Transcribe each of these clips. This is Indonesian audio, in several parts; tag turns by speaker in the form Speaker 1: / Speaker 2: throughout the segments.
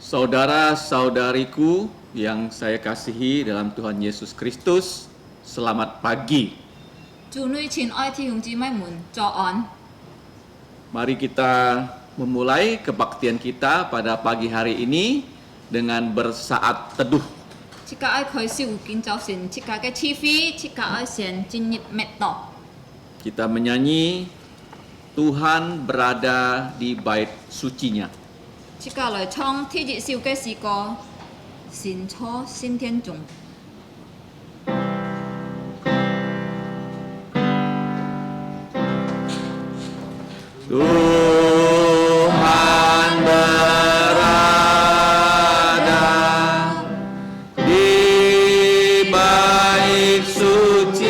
Speaker 1: Saudara-saudariku yang saya kasihi dalam Tuhan Yesus Kristus, selamat pagi. Mari kita memulai kebaktian kita pada pagi hari ini dengan bersaat teduh. Kita menyanyi Tuhan berada di bait sucinya. Tuhan berada di bait sucinya,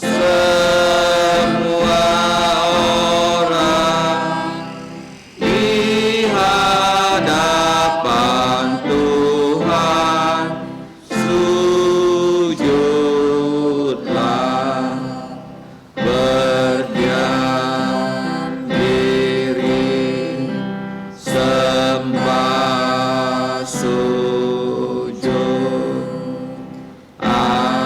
Speaker 1: semua orang di hadapan Tuhan sujudlah, berdiam diri, sembah sujud. Amin.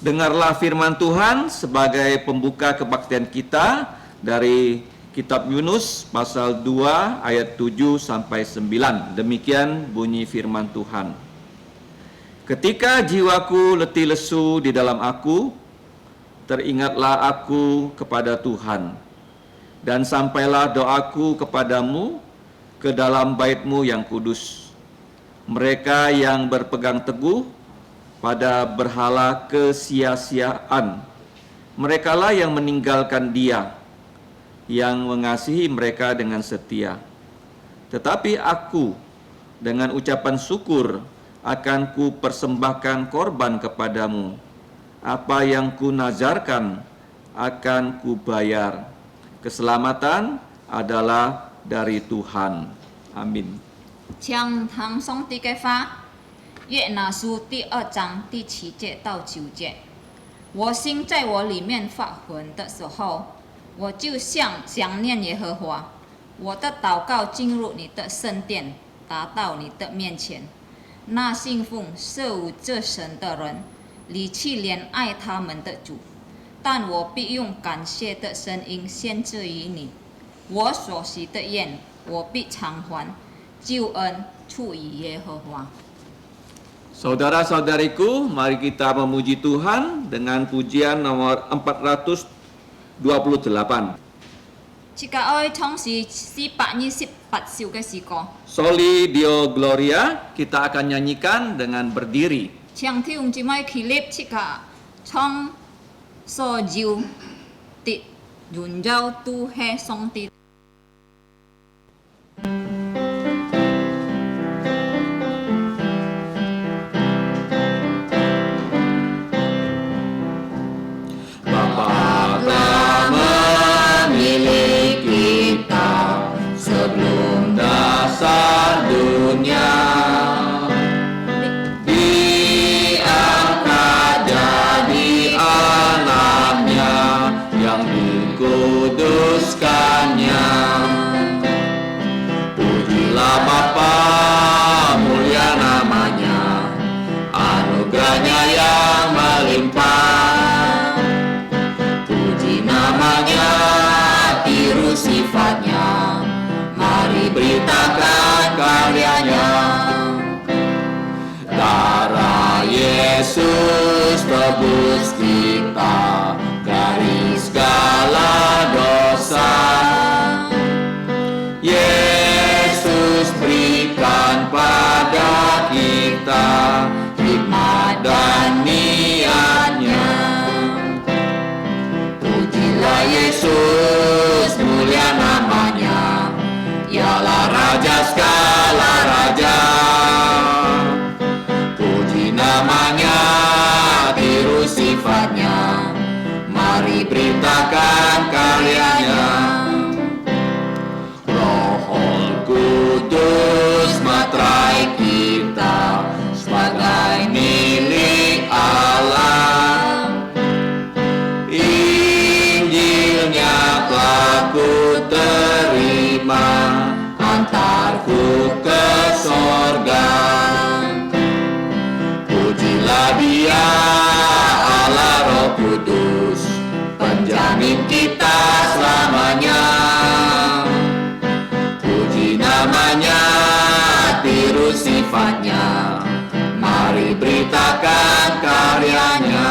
Speaker 1: Dengarlah firman Tuhan sebagai pembuka kebaktian kita dari Kitab Yunus pasal 2 ayat 7 sampai 9. Demikian bunyi firman Tuhan. Ketika jiwaku letih lesu di dalam aku, teringatlah aku kepada Tuhan, dan sampailah doaku kepadamu ke dalam bait-Mu yang kudus. Mereka yang berpegang teguh pada berhala kesia-siaan, merekalah yang meninggalkan Dia, yang mengasihi mereka dengan setia. Tetapi aku dengan ucapan syukur akan ku persembahkan korban kepadamu. Apa yang ku nazarkan akan ku bayar. Keselamatan adalah dari Tuhan. Amin.
Speaker 2: 请唐诵第个发，约拿书第2章第7节到9节。我心在我里面发昏的时候，我就想念耶和华。我的祷告进入你的圣殿，达到你的面前。那信奉受这神的人，离弃怜爱他们的主，但我必用感谢的声音献之于你。我所许的愿，我必偿还，救恩出于耶和华。
Speaker 1: Saudara-saudariku, mari kita memuji Tuhan dengan pujian nomor 428.
Speaker 2: 这个爱唱是428首嘅诗歌，
Speaker 1: Soli Deo Gloria, kita akan nyanyikan dengan berdiri.
Speaker 2: 唱天用姊妹起立，这个唱所有的荣耀都係上帝。
Speaker 1: Sebelum dasar dunia diangkat jadi anaknya yang dikuduskannya. Pujilah Bapa, mulia namanya, anugerahnya yang melimpah. Puji namanya, tiru sifatnya, mari beritakan karyanya. Darah Yesus tebus kita dari segala dosa. Yesus berikan pada kita hikmat dan niatnya. Pujilah Yesus, mulia namanya, ialah Raja segala raja. Puji namanya, tiru sifatnya, mari beritakan karyanya. Roh Kudus materai kita sebagai milik Allah. Injil sifatnya, mari beritakan karyanya.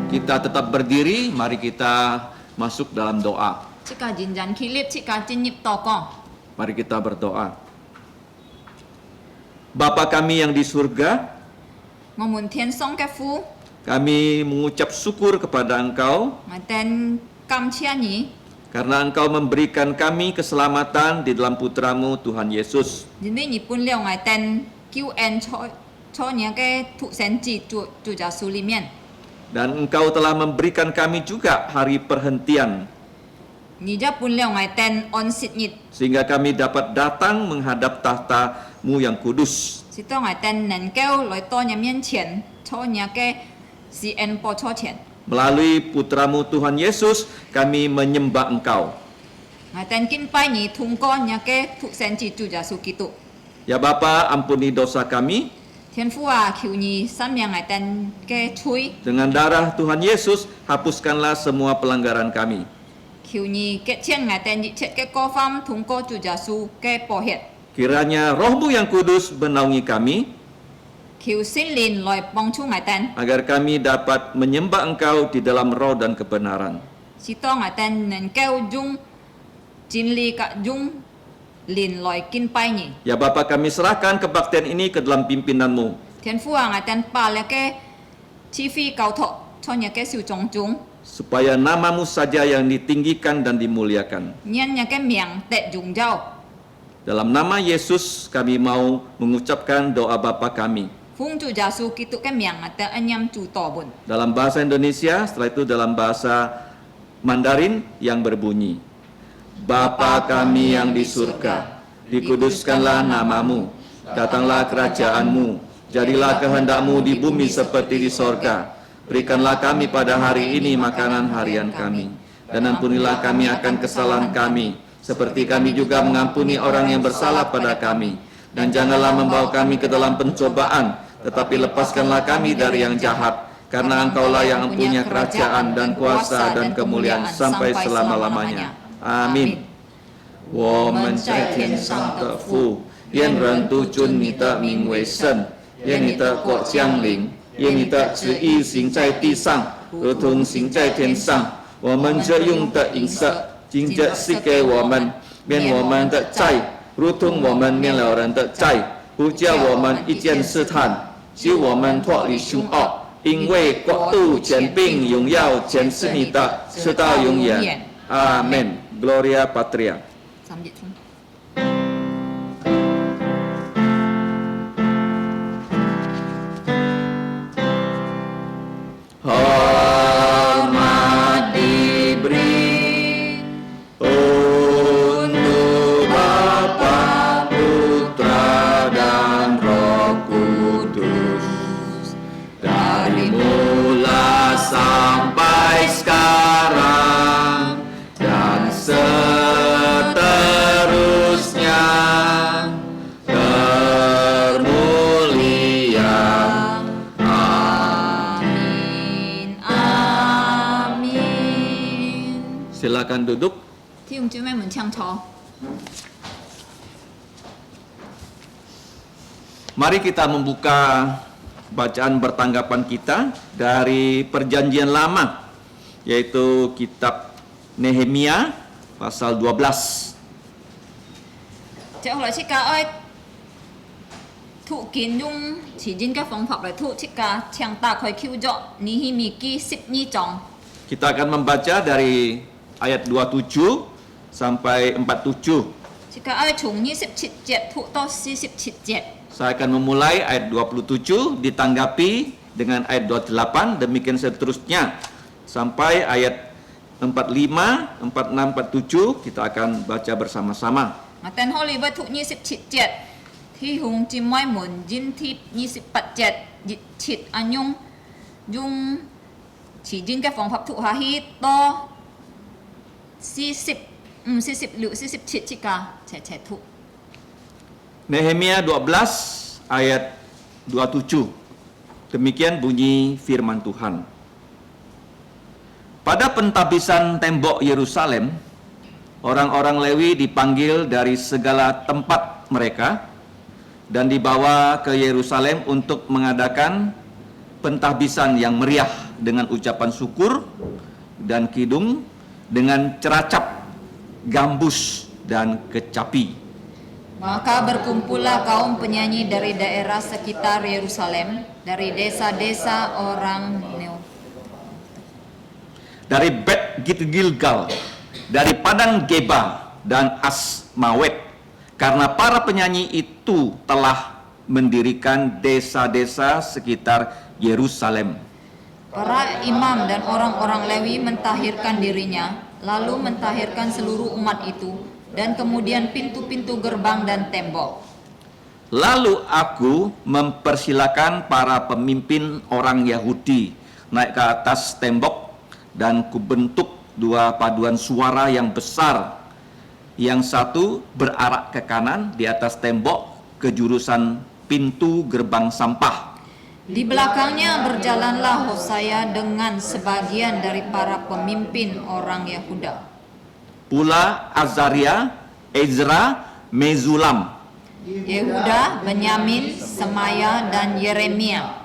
Speaker 1: Kita tetap berdiri, mari kita masuk dalam doa.
Speaker 2: 即個人人起立，即個進入禱告。
Speaker 1: Mari kita berdoa. Bapa kami yang di surga,
Speaker 2: 我們天上嘅父，
Speaker 1: kami mengucap syukur kepada Engkau
Speaker 2: 我哋感謝你，
Speaker 1: karena Engkau memberikan kami keselamatan di dalam Putramu Tuhan Yesus.
Speaker 2: 因為你本了我哋救恩錯嘢嘅獨生子主耶穌裡面，
Speaker 1: Dan Engkau telah memberikan kami juga hari perhentian
Speaker 2: 你就本了我哋安息日，
Speaker 1: sehingga kami dapat datang menghadap tahta-Mu yang kudus.
Speaker 2: 使到我哋能夠來到你面前，錯嘢嘅施恩報錯前，
Speaker 1: Melalui Putramu Tuhan Yesus, kami menyembah Engkau.
Speaker 2: 我哋敬拜你，通過你嘅獨生子主耶穌基督。
Speaker 1: Ya Bapa, ampuni dosa kami.
Speaker 2: 天父啊，求你赦免我哋嘅罪，
Speaker 1: Dengan darah Tuhan Yesus, hapuskanlah semua pelanggaran kami.
Speaker 2: 求你潔淨我哋一切嘅過犯，通過主耶穌嘅寶血。
Speaker 1: Kiranya Roh-Mu yang kudus menaungi kami,
Speaker 2: 求聖靈來幫助我哋，
Speaker 1: agar kami dapat menyembah Engkau di dalam roh dan kebenaran.
Speaker 2: 使到我哋能夠用真理及用靈來敬拜你。
Speaker 1: Ya Bapa, kami serahkan kebaktian ini ke dalam pimpinan-Mu.
Speaker 2: 天父啊，我哋把你嘅賜予交託，從你嘅手中中，
Speaker 1: Supaya nama-Mu saja yang ditinggikan dan dimuliakan.
Speaker 2: 讓你嘅名得榮耀。
Speaker 1: Dalam nama Yesus kami mau mengucapkan doa Bapa kami.
Speaker 2: 奉主耶穌基督嘅名，我哋恩任主禱文。
Speaker 1: Dalam bahasa Indonesia, setelah itu dalam bahasa Mandarin yang berbunyi, Bapa kami yang di surga, dikuduskanlah nama-Mu, datanglah kerajaan-Mu, jadilah kehendak-Mu di bumi seperti di sorga. Berikanlah kami pada hari ini makanan harian kami, dan ampunilah kami akan kesalahan kami, seperti kami juga mengampuni orang yang bersalah pada kami. Dan janganlah membawa kami ke dalam pencobaan, tetapi lepaskanlah kami dari yang jahat. Karena Engkaulah yang mempunyai kerajaan dan kuasa dan kemuliaan sampai selama-lamanya. Amin. 我们在天上的父，愿人都尊你的名为圣，愿你的国降临，愿你的旨意行在地上，如同行在天上。我们这用的饮食，今日赐给我们，免我们的债，如同我们免了人的债，不叫我们一见试探，救我们脱离凶恶。因为国度、权柄、荣耀全是你的，直到永远。阿门。Gloria Patria。
Speaker 2: 三節中。
Speaker 1: Hormat diberi untuk Bapa, Putra, dan Roh Kudus, dari mula sampai sekarang dan seterusnya, termulia.
Speaker 2: Amin. Amin.
Speaker 1: Silakan duduk.
Speaker 2: 弟兄姊妹們請坐。
Speaker 1: Mari kita membuka bacaan bertanggapan kita dari Perjanjian Lama, yaitu kitab Nehemia pasal 12.
Speaker 2: 接下來切家愛讀經用詞經嘅方法嚟讀切家，請打開叫做尼希米記12章。
Speaker 1: Kita akan membaca dari ayat 27 sampai 47.
Speaker 2: 切家愛從27節讀到47節。
Speaker 1: Saya akan memulai ayat 27, ditanggapi dengan ayat 28, demikian seterusnya. Sampai ayat 45, 46, 47, kita akan baca bersama-sama.
Speaker 2: 我等好你會讀27節，弟兄姊妹們應貼28節，熱切按用詞經嘅方法讀下去到45、46、47切家齊讀。
Speaker 1: Nehemia 12 ayat 27. Demikian bunyi firman Tuhan. Pada pentabisan tembok Yerusalem, orang-orang Lewi dipanggil dari segala tempat mereka, dan dibawa ke Yerusalem untuk mengadakan pentahbisan yang meriah dengan ucapan syukur dan kidung dengan ceracap, gambus, dan kecapi.
Speaker 2: Maka berkumpullah kaum penyanyi dari daerah sekitar Yerusalem, dari desa-desa orang
Speaker 1: dari Bet Gilgal, dari Padang Geba dan Asmawet, karena para penyanyi itu telah mendirikan desa-desa sekitar Yerusalem.
Speaker 2: Para imam dan orang-orang Lewi mentahirkan dirinya, lalu mentahirkan seluruh umat itu, dan kemudian pintu-pintu gerbang dan tembok.
Speaker 1: Lalu aku mempersilakan para pemimpin orang Yahudi naik ke atas tembok, dan kubentuk dua paduan suara yang besar. Yang satu berarak ke kanan di atas tembok ke jurusan pintu gerbang sampah.
Speaker 2: Di belakangnya berjalanlah Hosea dengan sebagian dari para pemimpin orang Yehuda.
Speaker 1: Pula Azaria, Ezra, Mezulam.
Speaker 2: Yehuda, Benyamin, Semaya, dan Yeremia.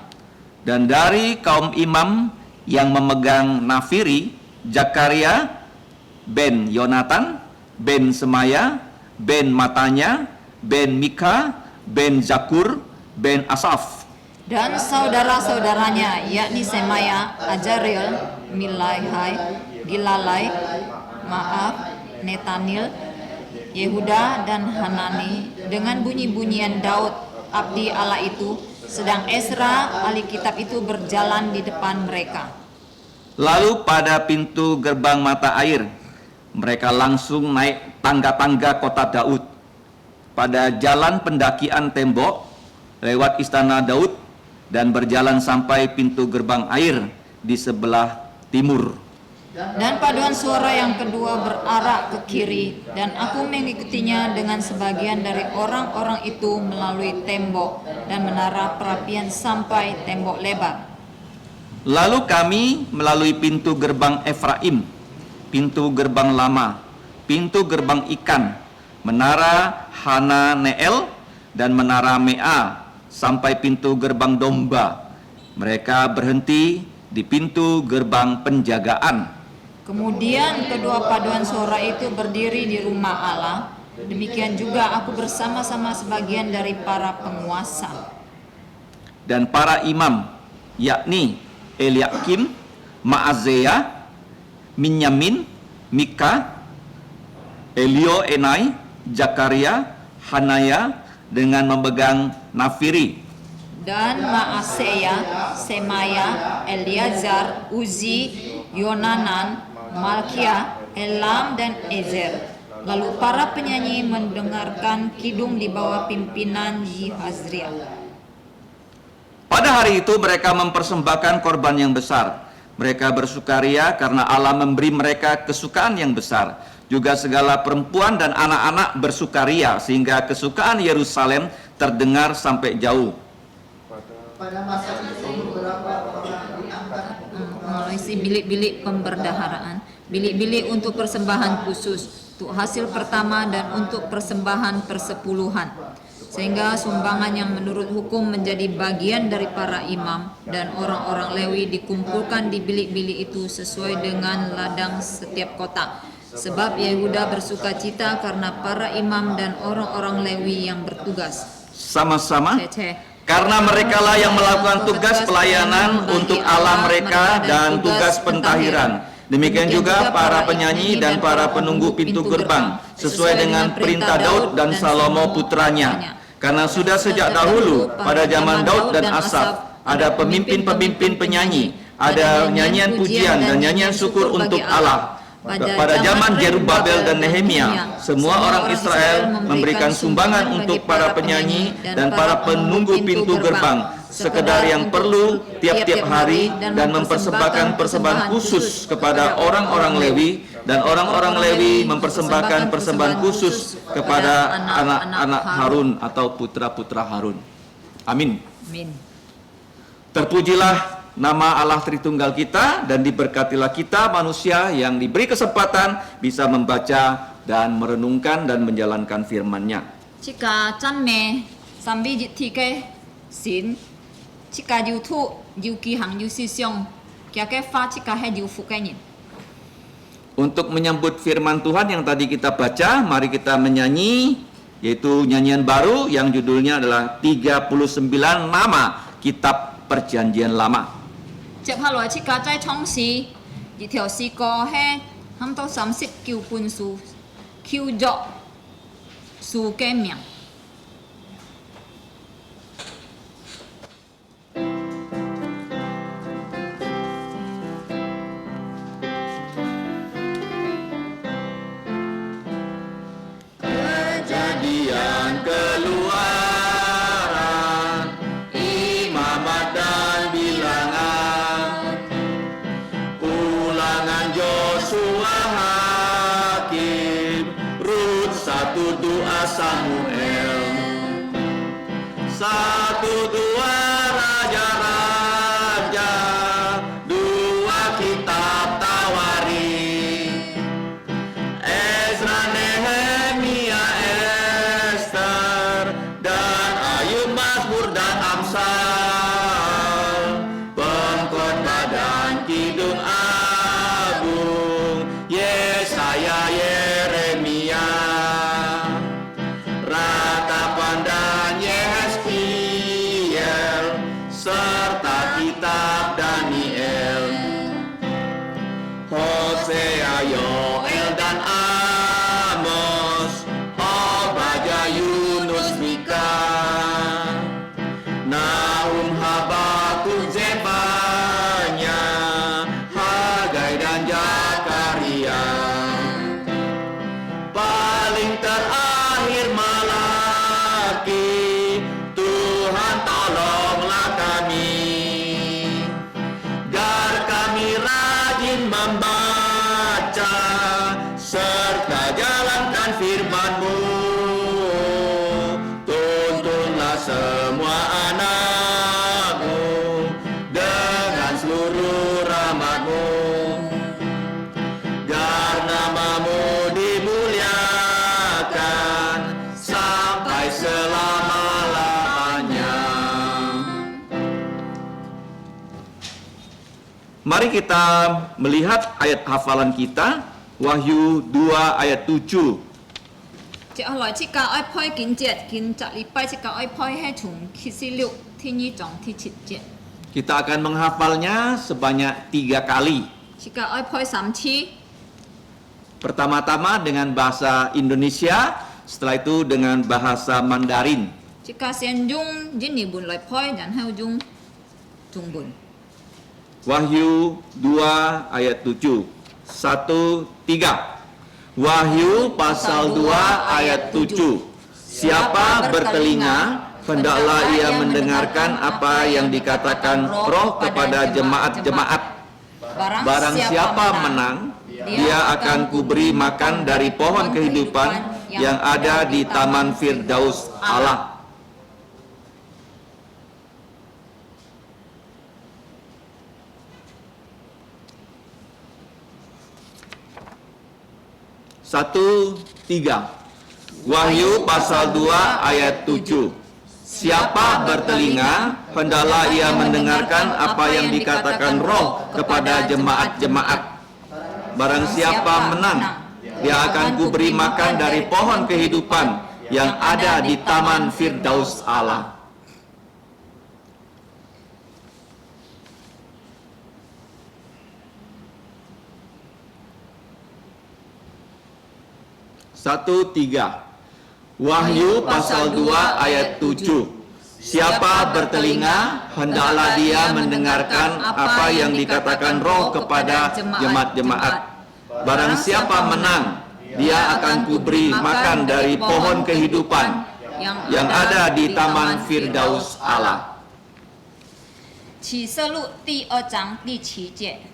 Speaker 1: Dan dari kaum imam yang memegang nafiri, Zakaria, ben Yonatan, ben Semaya, ben Matanya, ben Mika, ben Zakur, ben Asaf.
Speaker 2: Dan saudara-saudaranya, yakni Semaya, Azariel, Milaihai, Gilalai, Netanil, Yehuda, dan Hanani, dengan bunyi-bunyian Daud, abdi Allah itu, sedang Ezra, ahli kitab itu berjalan di depan mereka.
Speaker 1: Lalu pada pintu gerbang mata air, mereka langsung naik tangga-tangga kota Daud. Pada jalan pendakian tembok, lewat istana Daud, dan berjalan sampai pintu gerbang air di sebelah timur.
Speaker 2: Dan paduan suara yang kedua berarak ke kiri, dan aku mengikutinya dengan sebagian dari orang-orang itu melalui tembok dan menara perapian sampai tembok lebar.
Speaker 1: Lalu kami melalui pintu gerbang Efraim, pintu gerbang lama, pintu gerbang ikan, menara Hananeel, dan menara Mea, sampai pintu gerbang domba. Mereka berhenti di pintu gerbang penjagaan.
Speaker 2: Kemudian kedua paduan suara itu berdiri di rumah Allah. Demikian juga aku bersama-sama sebagian dari para penguasa.
Speaker 1: Dan para imam, yakni Eliakim, Maazea, Minyamin, Mika, Elioenai, Zakaria, Hanaya, dengan memegang nafiri.
Speaker 2: Dan Maaseya, Semaya, Eliazar, Uzi, Yonanan, Malkia, Elam, dan Ezer. Lalu para penyanyi mendengarkan kidung di bawah pimpinan Yihazriel.
Speaker 1: Pada hari itu mereka mempersembahkan korban yang besar. Mereka bersukaria karena Allah memberi mereka kesukaan yang besar. Juga segala perempuan dan anak-anak bersukaria, sehingga kesukaan Yerusalem terdengar sampai jauh.
Speaker 3: Pada masa itu beberapa orang diangkat
Speaker 2: Mengisi bilik-bilik pemberdaharaan, bilik-bilik untuk persembahan khusus, untuk hasil pertama dan untuk persembahan persepuluhan, sehingga sumbangan yang menurut hukum menjadi bagian dari para imam dan orang-orang Lewi dikumpulkan di bilik-bilik itu sesuai dengan ladang setiap kota. Sebab Yehuda bersuka cita karena para imam dan orang-orang Lewi yang bertugas.
Speaker 1: Sama-sama,
Speaker 2: Cece.
Speaker 1: karena merekalah yang melakukan tugas pelayanan untuk Allah mereka dan tugas pentahiran. Demikian juga para penyanyi dan para penunggu pintu gerbang, sesuai dengan perintah Daud dan Salomo putranya. Karena sudah sejak dahulu, pada zaman Daud dan Asaf, ada pemimpin-pemimpin penyanyi, ada nyanyian pujian dan nyanyian syukur untuk Allah. Pada zaman Jerubabel dan Nehemia, semua orang Israel memberikan sumbangan untuk para penyanyi dan para penunggu pintu gerbang, sekedar yang perlu tiap-tiap hari, dan mempersembahkan persembahan khusus kepada orang-orang Lewi, dan orang-orang Lewi mempersembahkan persembahan khusus kepada anak-anak Harun atau putra-putra Harun. Amin.
Speaker 2: Amin.
Speaker 1: Terpujilah nama Allah Tritunggal kita, dan diberkatilah kita manusia yang diberi kesempatan bisa membaca dan merenungkan dan menjalankan firman-Nya.
Speaker 2: Jika 赞美三位一体嘅神，即家有土有機行有思想，加嘅法即家係有福嘅人。
Speaker 1: Untuk menyambut firman Tuhan yang tadi kita baca, mari kita menyanyi, yaitu nyanyian baru yang judulnya adalah 39 nama Kitab Perjanjian Lama.
Speaker 2: 接下來即家再創詩，一條詩歌係喊到39本書，叫做書嘅名。
Speaker 1: Kejadian Keluaran, Imamat dan Bilangan, Ulangan Yosua Hakim, Rut 1 2 Samuel, 1 2 Raja-Raja, 2 Kitab Tawarikh, Ezra Nehemia Esther dan Ayub Mazmur dan Amsal, Pengkhotbah dan Kidung Agung, Yesaya Yeremia, Ratapan dan Yehezkiel, serta kitab Daniel, Hosea, Yoel dan Amos, Obadya, Yunus, Mika, Nahum, Habakuk, Zefanya, Hagai dan Zakaria. Paling terakhir Malaki, Tuhan tolonglah kami, agar kami rajin membaca serta jalankan firman-Mu. Tuntunlah semua anak-Mu dengan seluruh rahmat-Mu, agar nama-Mu dimuliakan sampai selama-lamanya. Mari kita melihat ayat hafalan kita, Wahyu 2 ayat 7.
Speaker 2: 接下來即家愛批見節，見十禮拜即家愛批係從啟示錄第2章第7節，
Speaker 1: Kita akan menghafalnya sebanyak 3 kali.
Speaker 2: 即家愛批3次。
Speaker 1: Pertama-tama dengan bahasa Indonesia, setelah itu dengan bahasa Mandarin.
Speaker 2: 即家先用印尼文來批，然後用中文。
Speaker 1: Wahyu 2 ayat 7. 1, 3. Wahyu pasal 2 ayat 7. Siapa bertelinga, hendaklah ia mendengarkan apa yang dikatakan Roh kepada jemaat-jemaat. Barang siapa menang, dia akan kuberi makan dari pohon kehidupan yang ada di Taman Firdaus Allah. Satu, 3. Wahyu pasal 2 ayat 7. Siapa bertelinga, hendaklah ia mendengarkan apa yang dikatakan Roh kepada jemaat-jemaat. Barang siapa menang, dia akan kuberi makan dari pohon kehidupan yang ada di Taman Firdaus Allah. Satu, 3. Wahyu pasal 2 ayat 7. Siapa bertelinga, hendaklah dia mendengarkan apa yang dikatakan Roh kepada jemaat-jemaat. Barang siapa menang, dia akan kuberi makan dari pohon kehidupan yang ada di Taman Firdaus Allah.
Speaker 2: 启示录第2章第7节，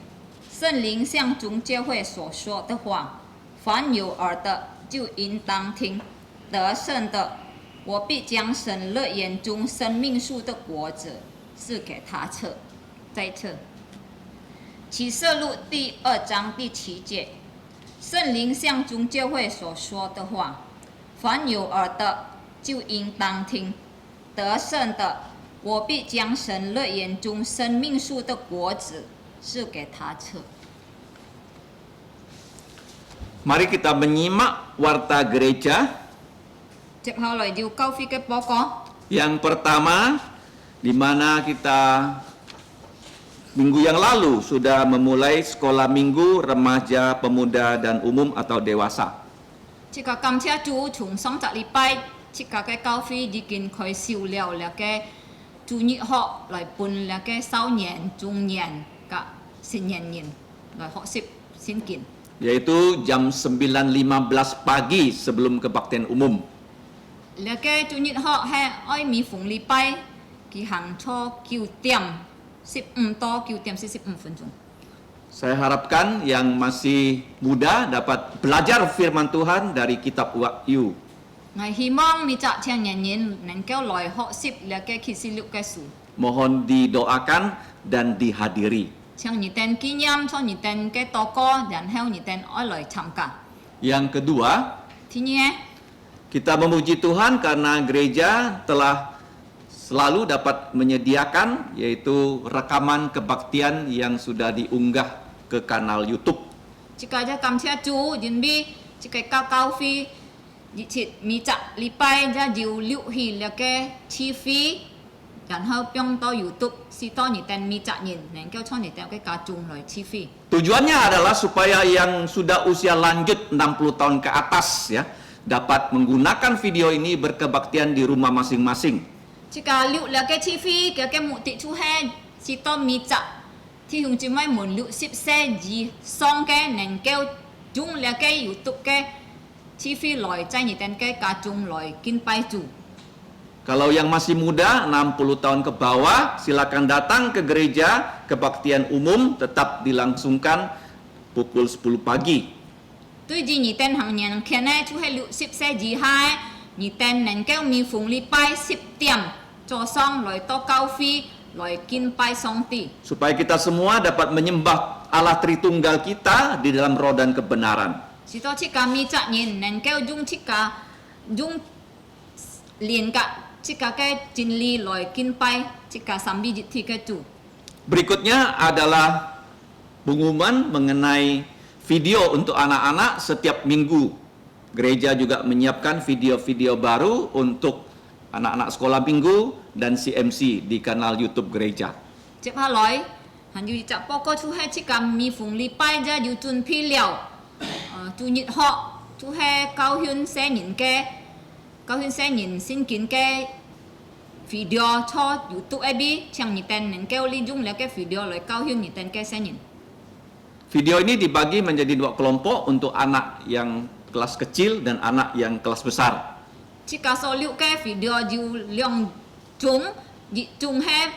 Speaker 2: 圣灵向众教会所说的话，凡有耳的就应当听。得胜的，我必将神乐园中生命树的果子赐给他吃。再次，启示录第2章第7节，圣灵向众教会所说的话，凡有耳的就应当听。得胜的，我必将神乐园中生命树的果子赐给他吃。
Speaker 1: Mari kita menyimak warta gereja.
Speaker 2: Tiếp theo là điều câu phi cái báo cáo.
Speaker 1: Yang pertama, di mana kita minggu yang lalu sudah memulai sekolah minggu remaja, pemuda, dan umum atau dewasa.
Speaker 2: Chỉ cả cảm ơn Chúa chúng sống tại礼拜，chỉ cả cái câu phi已經開始了了cái chủ nhật học來分了cái少年、中年、cả青年人來學習聖經。
Speaker 1: Yaitu jam 9.15 pagi sebelum kebaktian umum.
Speaker 2: Là cái chủ nhật học hay ai mi phụng礼拜，佢行錯9點15到9點45分鐘。
Speaker 1: Saya harapkan yang masih muda dapat belajar firman Tuhan dari kitab Wahyu.
Speaker 2: Ngài hy vọng mi chắc青年人能夠來學習了cái啟示錄cái書。
Speaker 1: Mohon didoakan dan dihadiri.
Speaker 2: 像你哋經驗，從你哋嘅禱告，然後你哋愛來參加。
Speaker 1: Yang kedua,
Speaker 2: Thứ nhé,
Speaker 1: kita memuji Tuhan karena gereja telah selalu dapat menyediakan yaitu rekaman kebaktian yang sudah diunggah ke kanal YouTube.
Speaker 2: chỉ cả cho cảm ơn Chúa,因為chỉ cái cao cao phi, chỉ mi chắc礼拜ra diệu lưu hì là cái chi phí,然後放到 YouTube， 是到你哋mi chắc nhìn, nên kêu cho你哋cái cả chung來chi phí。
Speaker 1: Tujuannya adalah supaya yang sudah usia lanjut 60 tahun ke atas ya dapat menggunakan video ini berkebaktian di rumah masing-masing.
Speaker 2: Chỉ cả lưu là cái chi phí, cái mục đích chú hay, chỉ to mi chắc thì chúng chỉ mới muốn lưu ship xe gì xong cái nên kêu chung là cái YouTube cái chi phí loại tại nhị tên cái cả chung loại kinh bài chủ.
Speaker 1: Kalau yang masih muda 60 tahun ke bawah silakan datang ke gereja kebaktian umum tetap dilangsungkan pukul 10 pagi.
Speaker 2: Tuy nhiên nhị tên hàng nhà kia này chú hay lưu ship xe gì hay nhị tên nên kêu mi phụng lý bài ship tiệm cho xong loại to cao phí loại kinh bài xong ti.
Speaker 1: Supaya kita semua dapat menyembah Allah Tritunggal kita di dalam roh dan kebenaran.
Speaker 2: Chỉ to chỉ cả mi chắc nhìn nên kêu dung chỉ cả dung liền cả chỉ cả cái chân lý loại kinh bài chỉ cả sambil thì cái chủ.
Speaker 1: Berikutnya adalah pengumuman mengenai video untuk anak-anak setiap minggu. Gereja juga menyiapkan video-video baru untuk anak-anak sekolah minggu dan CMC di kanal YouTube gereja.
Speaker 2: Tiếp theo nói, hắn yêu chắc báo cáo chú hay chỉ cả mi phụng lý bài ra yêu chuẩn bị liệu, chủ nhật họ chú hay cao hơn sẽ nhìn xin kiến cái video cho YouTube ấy chẳng nhị tên nên kêu liên dung là cái video lại cao hơn nhị tên cái sẽ nhìn.
Speaker 1: Video ini dibagi menjadi dua kelompok untuk anak yang kelas kecil dan anak yang kelas besar.
Speaker 2: Chỉ cả số liệu cái video yêu lượng chúng hay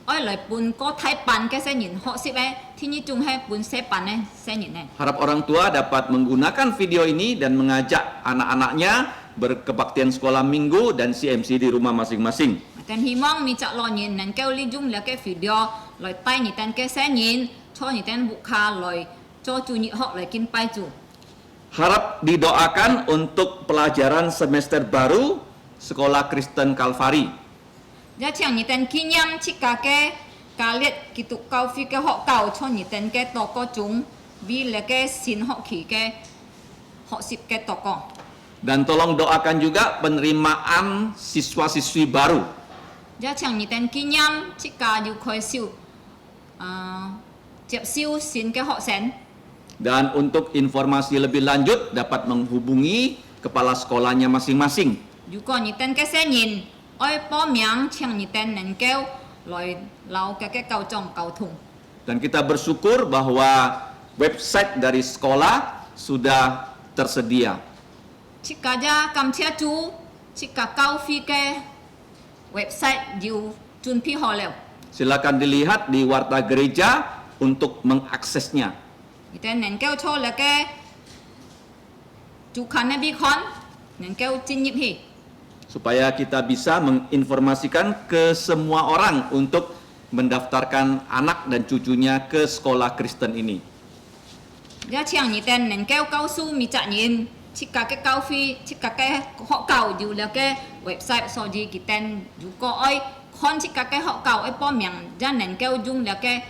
Speaker 2: ai lại pun có thái bản cái sẽ nhìn họ sẽ bé thì như chúng hay pun sẽ bản này sẽ nhìn này.
Speaker 1: Harap orang tua dapat menggunakan video ini dan mengajak anak-anaknya berkebaktian sekolah minggu dan CMC di rumah masing-masing.
Speaker 2: Tên hy vọng mi chắc lo nhìn nên kêu liên dung là cái video lại tay nhị tên cái sẽ nhìn cho nhị tên bục kha lại cho chủ nhị họ lại kinh bài chủ.
Speaker 1: Harap didoakan untuk pelajaran semester baru Sekolah Kristen Kalvari.
Speaker 2: Giá chẳng nhị tên kinh nghiệm chỉ cả cái liệt kỹ thuật cao phi cái họ cao cho nhị tên cái tổ có chúng vì là cái xin họ khỉ cái họ xịp cái tổ có.
Speaker 1: Dan tolong doakan juga penerimaan siswa-siswi baru.
Speaker 2: Giá chẳng nhị tên kinh nghiệm chỉ cả yêu khởi siêu tiếp siêu xin cái họ sen.
Speaker 1: Dan untuk informasi lebih lanjut dapat menghubungi kepala sekolahnya masing-masing.
Speaker 2: Dù có nhị tên cái sẽ nhìn ôi bó miệng chẳng nhị tên nên kêu lời lau cái cầu trong cầu thùng.
Speaker 1: Dan kita bersyukur bahwa website dari sekolah sudah tersedia.
Speaker 2: Chỉ cả ra cảm ơn chú chỉ cả cao phi cái website yêu chuẩn bị họ liệu.
Speaker 1: Silakan dilihat di warta gereja untuk mengaksesnya.
Speaker 2: Nhị tên nên kêu cho là cái chú khán này bị khán nên kêu chính nhiệm hì.
Speaker 1: Supaya kita bisa menginformasikan ke semua orang untuk mendaftarkan anak dan cucunya ke sekolah Kristen ini.
Speaker 2: Giá chẳng nhị tên nên kêu cao su mi chạ nhìn 切格嘅交費，切格嘅學校有了嘅 website，所以佢如果愛看切格嘅學校愛報名，就能夠用了嘅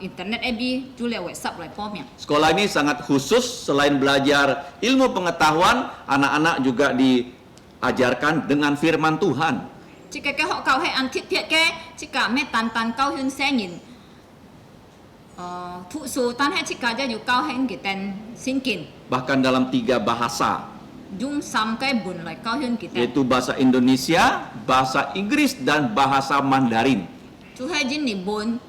Speaker 2: internet AB 就了 website 來報名。
Speaker 1: Sekolah ini sangat khusus, selain belajar ilmu pengetahuan, anak-anak juga diajarkan dengan firman Tuhan.
Speaker 2: 切格嘅學校係按貼貼嘅，切格咩單教訓聲言，圖書，但係切格就要教訓佢哋聖經，
Speaker 1: Bahkan dalam 3 bahasa,
Speaker 2: 用3個本來教訓佢哋，
Speaker 1: yaitu bahasa Indonesia, bahasa Inggris, dan bahasa Mandarin.
Speaker 2: 就係英文、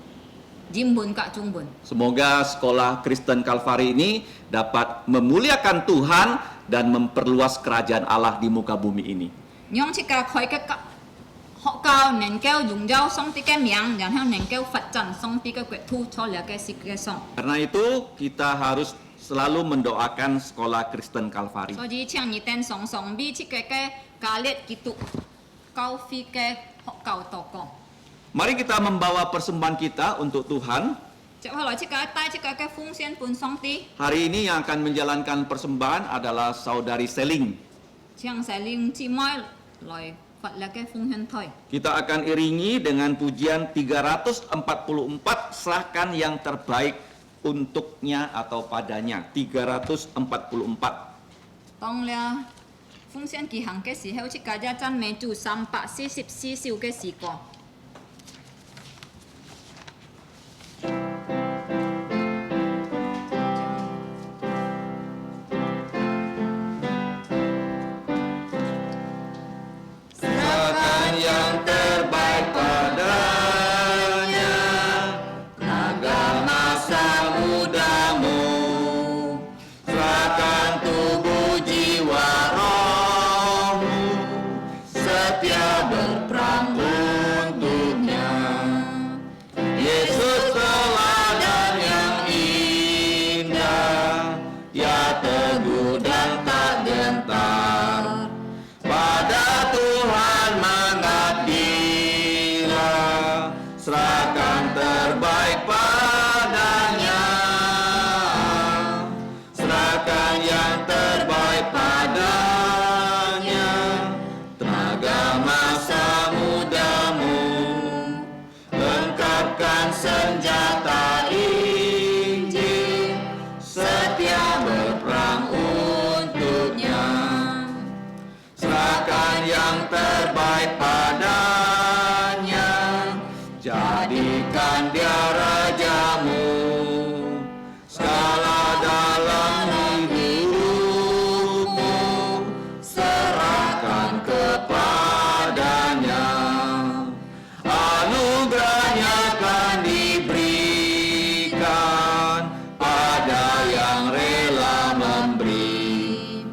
Speaker 2: 英文กับ中文。
Speaker 1: Semoga sekolah Kristen Kalvari ini dapat memuliakan Tuhan dan memperluas kerajaan Allah di muka bumi ini.
Speaker 2: 讓切格開嘅學校能夠榮耀上帝嘅名，然後能夠發展上帝嘅國土，出嚟嘅世界上。
Speaker 1: Karena itu kita harus selalu mendoakan sekolah Kristen Kalvari.
Speaker 2: 所以請你哋常常為切格嘅加列基督教會嘅學校禱告。
Speaker 1: Mari kita membawa persembahan kita untuk Tuhan.
Speaker 2: 接下來切格帶切格嘅奉獻本上帝，
Speaker 1: Hari ini yang akan menjalankan persembahan adalah saudari Seling.
Speaker 2: 請聖靈姊妹來發力嘅奉獻台。
Speaker 1: Kita akan iringi dengan pujian 344, serahkan yang terbaik untuknya atau padanya. 344.
Speaker 2: 當了奉獻舉行嘅時候，切格一讚美主344首嘅詩歌。
Speaker 1: Serahkan yang terbaik padanya, tenaga masa mudamu. Serahkan tubuh jiwa rohmu, setia berperang untuknya. Yesus teladan yang indah, ya teguh dan tak gentar. Pada Tuhan mengabdilah, serahkan terbaik padanya. Serahkan yang terbaik padanya, tenaga masa mudamu. Lengkapkan senjata Injil, setia berperang untuknya. Serahkan yang terbaik padanya, jadikan dia rajamu. Segala dalam hidupmu, serahkan kepadanya. Anugerahnya akan diberikan pada yang rela memberi.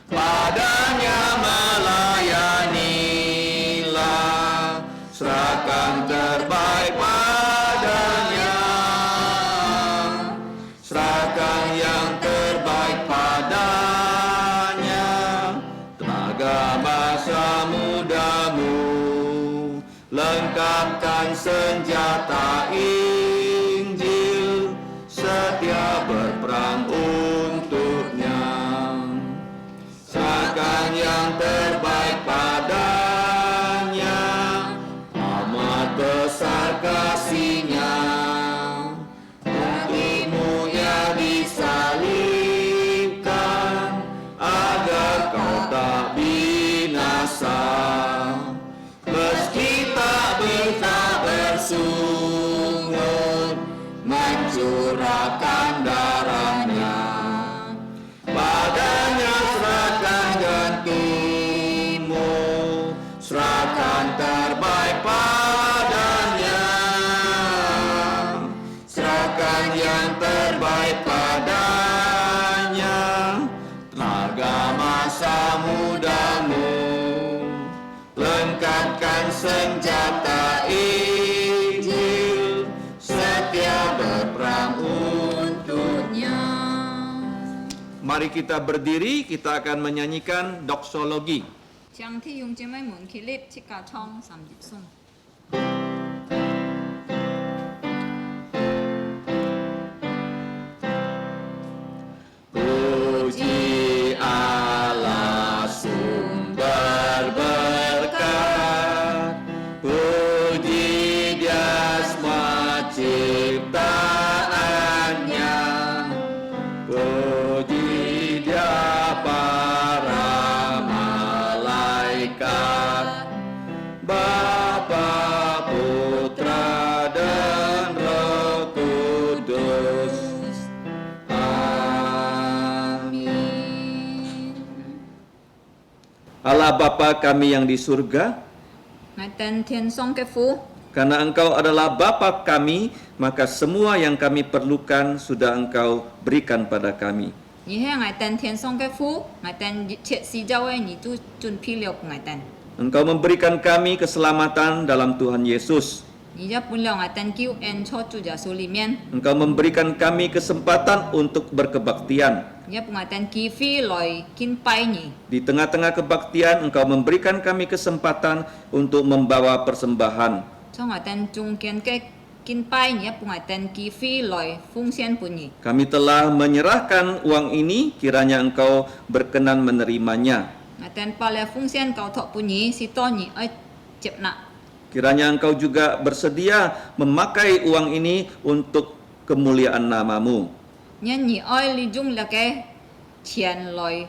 Speaker 1: Padanya melayanilah, serahkan terbaik padanya. Serahkan yang terbaik padanya, tenaga masa mudamu. Lengkapkan senjata Injil, setia berperang untuknya. Serahkan yang terbaik padanya, amat besar kasih-Nya. Untukmu ia disalibkan, agar kau tak binasa. Meski tak bisa bersungut, mencurahkan darahnya. Padanya serahkan jantungmu, serahkan terbaik padanya. Serahkan yang terbaik padanya, tenaga masa mudamu. Lengkapkan senjata Injil, setia berperang untuknya. Mari kita berdiri, kita akan menyanyikan doksologi.
Speaker 2: 將弟兄姊妹們起立，切格唱三節頌。
Speaker 1: Puji Allah Bapa kami yang di surga,
Speaker 2: ngài tên thiên song cái phú,
Speaker 1: karena Engkau adalah Bapa kami, maka semua yang kami perlukan sudah Engkau berikan pada kami.
Speaker 2: nhị he ngài tên thiên song cái phú, ngài tên triệt si giáo ấy nhị tu chun phi liu ngài tên,
Speaker 1: Engkau memberikan kami keselamatan dalam Tuhan Yesus.
Speaker 2: nhị gia pun liu ngài tên cứu en cho chu gia số li mian,
Speaker 1: Engkau memberikan kami kesempatan untuk berkebaktian.
Speaker 2: nhị pun ngài tên kỳ phi loi kin pai nhị,
Speaker 1: Di tengah-tengah kebaktian, Engkau memberikan kami kesempatan untuk membawa persembahan.
Speaker 2: cho ngài tên trung kiên cái kin pai nhị pun ngài tên kỳ phi loi phung xian pun nhị,
Speaker 1: Kami telah menyerahkan uang ini, kiranya Engkau berkenan menerimanya.
Speaker 2: ngài tên pa le phung xian cầu thọ pun nhị si to nhị ấy chep na,
Speaker 1: Kiranya Engkau juga bersedia memakai uang ini untuk kemuliaan nama-Mu.
Speaker 2: nhân nhị ơi li dung là cái tiền loi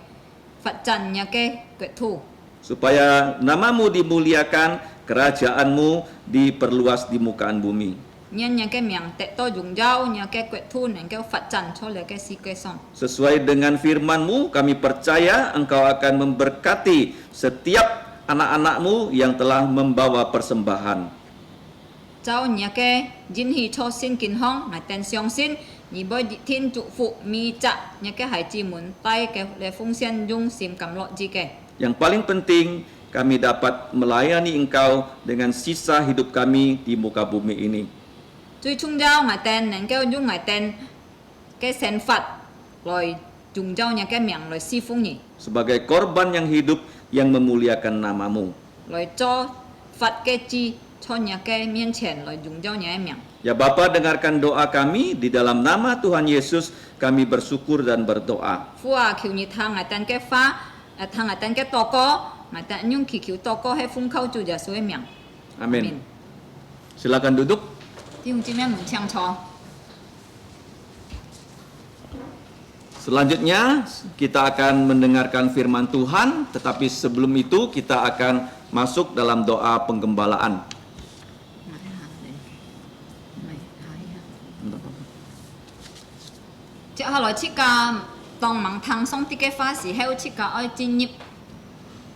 Speaker 2: phật trần nhà cái quyệt thu,
Speaker 1: Supaya nama-Mu dimuliakan, kerajaan-Mu diperluas di mukaan bumi.
Speaker 2: nhân nhà cái miệng tệ to dùng dao nhà cái quyệt thu này cái phật trần cho là cái si cái song.
Speaker 1: Sesuai dengan firman-Mu, kami percaya Engkau akan memberkati setiap anak-anak-Mu yang telah membawa persembahan.
Speaker 2: Cháu nhà cái jin hi cho xin kinh hong ngài tên xiong xin nhị bơi thiên trụ phụ mi chạ nhà cái hải chi muốn tay cái lệ phung xiên dung sim cầm lọ gì cái.
Speaker 1: Yang paling penting, kami dapat melayani Engkau dengan sisa hidup kami di muka bumi ini.
Speaker 2: Chui chung dao ngài tên nén cái dung ngài tên cái sen phật rồi dùng dao nhà cái miệng rồi si phung nhỉ
Speaker 1: Sebagai korban yang hidup yang memuliakan nama-Mu.
Speaker 2: rồi cho phật cái chi cho nhà cái miên chèn rồi dùng dao nhà cái miệng.
Speaker 1: Ya Bapa, dengarkan doa kami di dalam nama Tuhan Yesus, kami bersyukur dan berdoa.
Speaker 2: Phu à khiu nhị thang ngài tên cái phá thang ngài tên cái to có ngài tên nhung khiu khiu to có hay phung khâu chu giả suy miệng.
Speaker 1: Amin. Silakan duduk.
Speaker 2: Đi hùng chim em muốn chang cho.
Speaker 1: Selanjutnya kita akan mendengarkan firman Tuhan, tetapi sebelum itu kita akan masuk dalam doa penggembalaan.
Speaker 2: Chắc hồi chị cả tòng mang thang xong tí cái phá sĩ heo chị cả ơi chính nhịp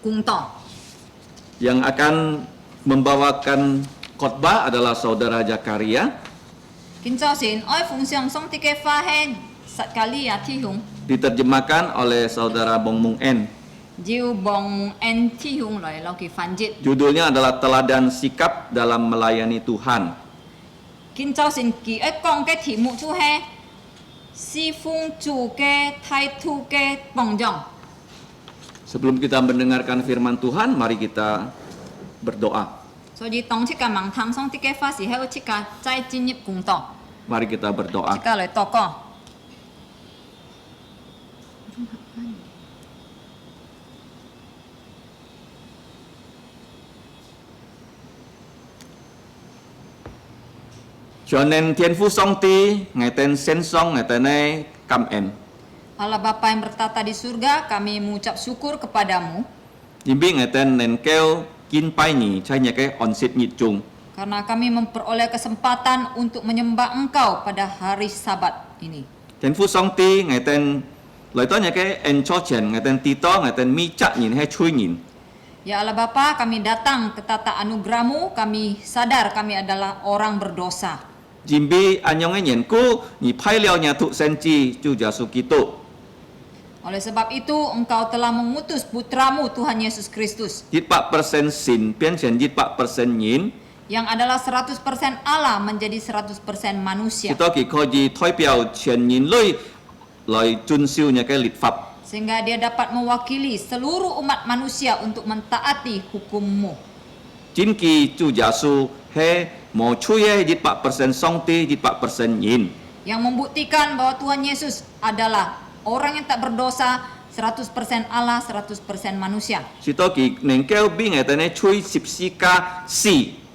Speaker 2: cùng tỏ.
Speaker 1: Yang akan membawakan khotbah adalah Saudara Zakaria,
Speaker 2: Kính chào xin ơi phụng xong xong tí cái phá hen sat kali ya thi hùng.
Speaker 1: diterjemahkan oleh Saudara Bong Mung En.
Speaker 2: Jiu bong en thi hùng rồi lo kỳ phán dịch.
Speaker 1: Judulnya adalah Teladan Sikap dalam Melayani Tuhan.
Speaker 2: Kính chào xin kỳ ấy con cái thị mụ chú he si phung chủ cái thay thu cái bong dòng.
Speaker 1: Sebelum kita mendengarkan firman Tuhan, mari kita berdoa.
Speaker 2: So di tòng chị cả mang thang xong tí cái phá sĩ heo chị cả trái chính nhịp cùng tỏ.
Speaker 1: Mari kita berdoa.
Speaker 2: Chị cả lời tỏ co.
Speaker 1: Cho nên Thiên父Song Ti, Ngài tên Sen Song, Ngài tên này Kam En.
Speaker 2: Allah Bapa yang bertata di surga, kami mengucap syukur kepadamu
Speaker 1: Jimbi Ngài tên Nen Keo Kin Pai Ni, Chai Nya Ke Onsit Nyit Chung.
Speaker 2: karena kami memperoleh kesempatan untuk menyembah Engkau pada hari Sabat ini.
Speaker 1: Thiên父Song Ti, Ngài tên Lời Tó Nya Ke En Cho Chen, Ngài tên Ti To, Ngài tên Mi Chak Nhìn Hai Chui Nhìn.
Speaker 2: Ya Allah Bapa, kami datang ke tata anugerah-Mu, kami sadar kami adalah orang berdosa.
Speaker 1: Jimbi Anyong Nyen Ku, Ni Pai Liao Nya Tuk Sen Chi, Chu Jasu Kitu.
Speaker 2: Oleh sebab itu, Engkau telah mengutus putra-Mu Tuhan Yesus Kristus,
Speaker 1: Jit Pak Persen Sin, Pian Chen Jit Pak Persen Yin.
Speaker 2: yang adalah 100% Allah menjadi 100% manusia.
Speaker 1: Kita Ki Ko Ji Thoi Piao Chen Yin Lui, Loi Chun Siu Nya Ke Lit Fap.
Speaker 2: Sehingga dia dapat mewakili seluruh umat manusia untuk mentaati hukum-Mu.
Speaker 1: Jin Ki Chu Jasu He Mo Chui He Jit Pak Persen Song Ti, Jit Pak Persen Yin.
Speaker 2: Yang membuktikan bahwa Tuhan Yesus adalah orang yang tak berdosa, 100% Allah, 100% manusia.
Speaker 1: Sito Ki Neng Keo Bi Ngai Tene Chui Sip Sika Si.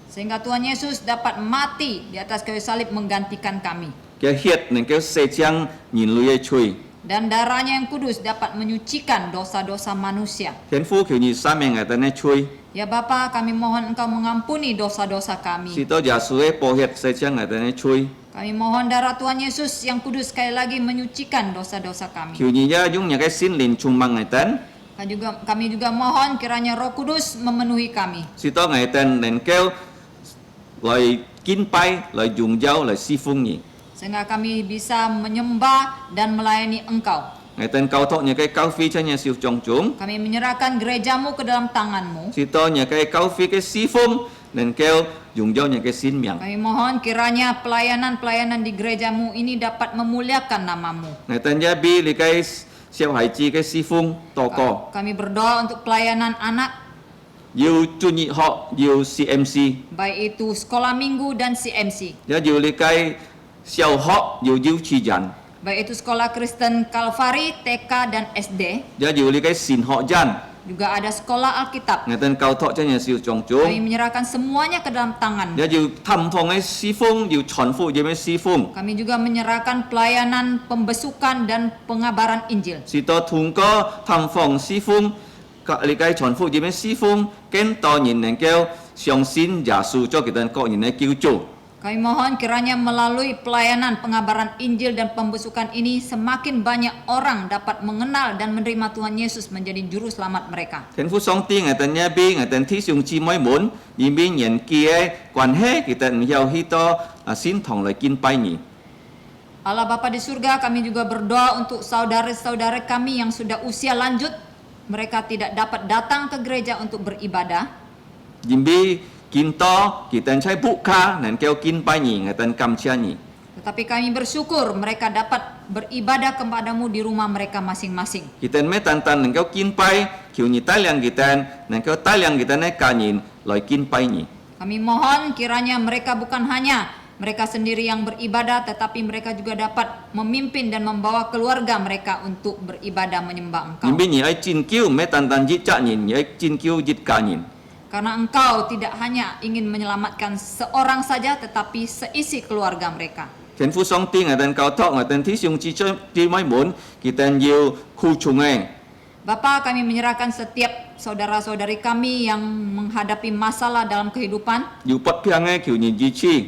Speaker 2: Sehingga Tuhan Yesus dapat mati di atas kayu salib menggantikan kami.
Speaker 1: Kia Hiet Neng Keo Se Chiang Yin Lui Ye Chui.
Speaker 2: Dan darahnya yang kudus dapat menyucikan dosa-dosa manusia.
Speaker 1: Thiên Phu Kiu Nyi Sam Ngai Tene Chui.
Speaker 2: Ya Bapa, kami mohon Engkau mengampuni dosa-dosa kami.
Speaker 1: Sito Jasu He Po Hiet Se Chiang Ngai Tene Chui.
Speaker 2: Kami mohon darah Tuhan Yesus yang kudus sekali lagi menyucikan dosa-dosa kami.
Speaker 1: Kiu Nyi Ya Yung Nya Ke Sin Lin Chung Mang Ngai Ten.
Speaker 2: Kami juga mohon kiranya Roh Kudus memenuhi kami.
Speaker 1: Sito ngày tên nền kêu lời kín bay, lời dùng dao, lời si phung nhỉ.
Speaker 2: Sehingga kami bisa menyembah dan melayani Engkau.
Speaker 1: Ngày tên cầu thọ nhà cái cao phi cho nhà siêu trong chúng.
Speaker 2: Kami menyerahkan gerejamu ke dalam tangan-Mu.
Speaker 1: Sito nhà cái cao phi cái si phung nền kêu dùng dao nhà cái xin miệng.
Speaker 2: Kami mohon kiranya pelayanan-pelayanan di gerejamu ini dapat memuliakan nama-Mu.
Speaker 1: Ngày tên gia bi li cái siêu hải chi cái si phung to co.
Speaker 2: Kami berdoa untuk pelayanan anak,
Speaker 1: Yêu chu nhị họ, yêu CMC.
Speaker 2: baik itu sekolah minggu dan CMC.
Speaker 1: Gia yêu li cái siêu họ, yêu chi dàn.
Speaker 2: Baik itu sekolah Kristen Kalvari, TK dan SD.
Speaker 1: Gia yêu li cái xin họ dàn.
Speaker 2: Juga ada sekolah Alkitab.
Speaker 1: Ngày tên cầu thọ cho nhà siêu trong
Speaker 2: Kami
Speaker 1: chúng.
Speaker 2: menyerahkan semuanya ke dalam tangan-Mu.
Speaker 1: Gia yêu thăm phong cái si phung, yêu chọn phụ yêu si phung.
Speaker 2: Kami juga menyerahkan pelayanan pembesukan dan pengabaran Injil.
Speaker 1: Sito thùng có thăm phong si phung. Li cái chọn phụ yêu si phung. Ken to nhìn nền kêu xiong xin giả su cho kita có nhìn này cứu chủ.
Speaker 2: Kami mohon kiranya melalui pelayanan pengabaran Injil dan pembesukan ini semakin banyak orang dapat mengenal dan menerima Tuhan Yesus menjadi juru selamat mereka.
Speaker 1: Thiên父上帝，我哋呢邊，我哋弟兄姊妹們，以免人嘅關係，kita要許多先同嚟敬拜你。
Speaker 2: Allah Bapa di surga, kami juga berdoa untuk saudara-saudara kami yang sudah usia lanjut. Mereka tidak dapat datang ke gereja untuk beribadah.
Speaker 1: Jimbi kinto, kita cai buka, dan kau kin banyi, ngatan kamcia ni.
Speaker 2: Tetapi kami bersyukur mereka dapat beribadah kepadamu di rumah mereka masing-masing.
Speaker 1: Kita me tantan, dan kau kin pai, kau ni taliang kita, dan kau taliang kita ne kanyin, loy kin pai ni.
Speaker 2: Kami mohon kiranya mereka bukan hanya mereka sendiri yang beribadah, tetapi mereka juga dapat memimpin dan membawa keluarga mereka untuk beribadah menyembah Engkau.
Speaker 1: Jimbi ni ay cin kiu, me tantan jit cak ni, ay cin kiu jit kanyin.
Speaker 2: Karena Engkau tidak hanya ingin menyelamatkan seorang saja, tetapi seisi keluarga mereka.
Speaker 1: Thiên父上帝，我哋教托我哋弟兄姊妹們，kita要苦衷嘅。
Speaker 2: Bapa, kami menyerahkan setiap saudara-saudari kami yang menghadapi masalah dalam kehidupan.
Speaker 1: 要不平嘅，求你支持。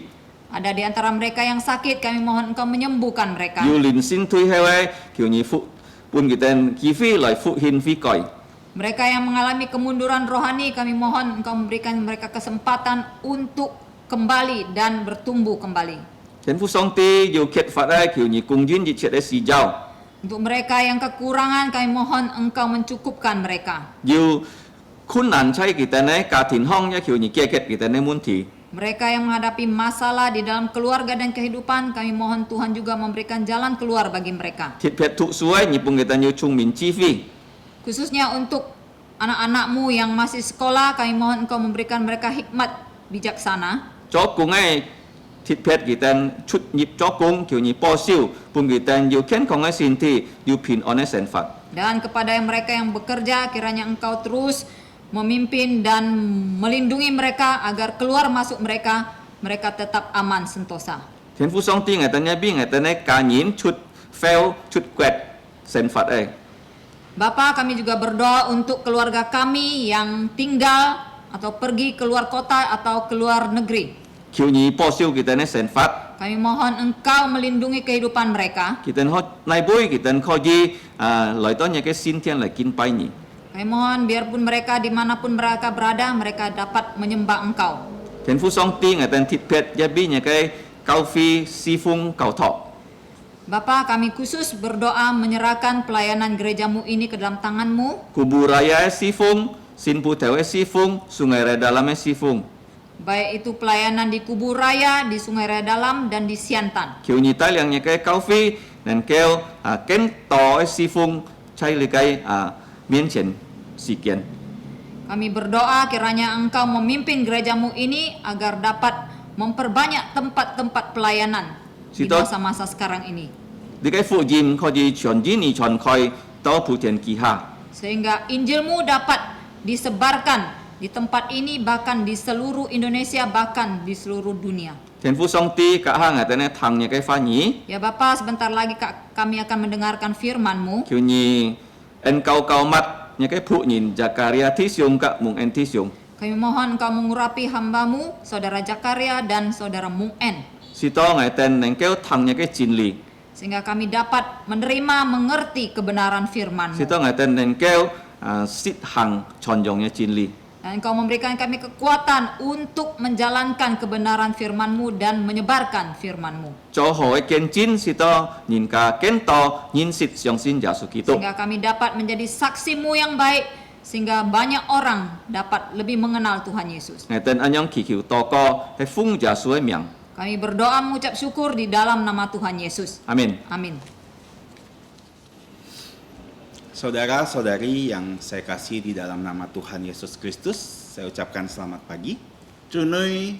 Speaker 2: Ada di antara mereka yang sakit, kami mohon Engkau menyembuhkan mereka.
Speaker 1: 要連線推後嘅，求你復換kita機會來復興悔改。
Speaker 2: Mereka yang mengalami kemunduran rohani, kami mohon Engkau memberikan mereka kesempatan untuk kembali dan bertumbuh kembali.
Speaker 1: 天父上帝要揭發嘅，求你公允一切嘅事教。
Speaker 2: Untuk mereka yang kekurangan, kami mohon Engkau mencukupkan mereka.
Speaker 1: 要困難在kita呢家庭方嘅，求你解決kita呢問題。
Speaker 2: Mereka yang menghadapi masalah di dalam keluarga dan kehidupan, kami mohon Tuhan juga memberikan jalan keluar bagi mereka.
Speaker 1: 鐵撇ถูกสวยญี่ปุ่น kita 要聰明智慧。
Speaker 2: Khususnya untuk anak-anakmu yang masih sekolah, kami mohon Engkau memberikan mereka hikmat bijaksana.
Speaker 1: 做工嘅鐵撇 kita 出業做工，求你報銷，半 kita 要健康嘅身體，要平安嘅生活。
Speaker 2: Dan kepada mereka yang bekerja, kiranya Engkau terus memimpin dan melindungi mereka agar keluar masuk mereka tetap aman sentosa.
Speaker 1: 天父上帝，我哋呢邊，我哋呢家人出 fail 出決生活嘅。
Speaker 2: Bapa, kami juga berdoa untuk keluarga kami yang tinggal atau pergi keluar kota atau keluar negeri.
Speaker 1: 求你報銷 kita 呢生活。
Speaker 2: Kami mohon Engkau melindungi kehidupan mereka.
Speaker 1: kita 可內杯 kita 可以來到你嘅先天嚟敬拜你。
Speaker 2: Kami mohon biarpun mereka dimanapun mereka berada, mereka dapat menyembah Engkau.
Speaker 1: 天父上帝，我哋鐵撇一邊你嘅教會侍奉教托。
Speaker 2: Bapa, kami khusus berdoa menyerahkan pelayanan gerejamu ini ke dalam tangan-Mu.
Speaker 1: Kubu raya si fung, sin putewe si fung, sungai redalame si fung.
Speaker 2: Baik itu pelayanan di Kubur Raya, di Sungai Raya Dalam, dan di Siantan.
Speaker 1: Kiu nyital yang nyekai kaufi dan keo ken to si fung cai likai mienchen sikian.
Speaker 2: Kami berdoa kiranya Engkau memimpin gerejamu ini agar dapat memperbanyak tempat-tempat pelayanan di
Speaker 1: Sito-
Speaker 2: masa-masa sekarang ini.
Speaker 1: Dikai fu jim ko ji chuan ji ni chuan koi to putian kiha.
Speaker 2: Sehingga Injilmu dapat disebarkan di tempat ini, bahkan di seluruh Indonesia, bahkan di seluruh dunia.
Speaker 1: Thiên父上帝ka hang atene thang nyekai fa ni.
Speaker 2: Ya Bapa, sebentar lagi kami akan mendengarkan firman-Mu.
Speaker 1: Kiu ni en kau mat nyekai pu nyin Zakaria thi siung ka mung en thi siung.
Speaker 2: Kami mohon Engkau mengurapi hamba-Mu, Saudara Zakaria dan Saudara Mung En,
Speaker 1: Si to ngai ten neng keo thang nyekai jin li.
Speaker 2: sehingga kami dapat menerima, mengerti kebenaran firman-Mu.
Speaker 1: Si to ngai ten neng keo sit hang chonjongnya cinli.
Speaker 2: Dan Engkau memberikan kami kekuatan untuk menjalankan kebenaran firman-Mu dan menyebarkan firman-Mu.
Speaker 1: Cho hoi ken chin sito nhìn ka ken to nhìn sit siong sin Yesus Kristus.
Speaker 2: Sehingga kami dapat menjadi saksi-Mu yang baik, sehingga banyak orang dapat lebih mengenal Tuhan Yesus.
Speaker 1: Ngeten anyong kikiu toko he fung Yesus miang.
Speaker 2: Kami berdoa mengucap syukur di dalam nama Tuhan Yesus.
Speaker 1: Amin.
Speaker 2: Amin.
Speaker 4: Saudara-saudari yang saya kasih di dalam nama Tuhan Yesus Kristus, saya ucapkan selamat pagi.
Speaker 5: Chủ nơi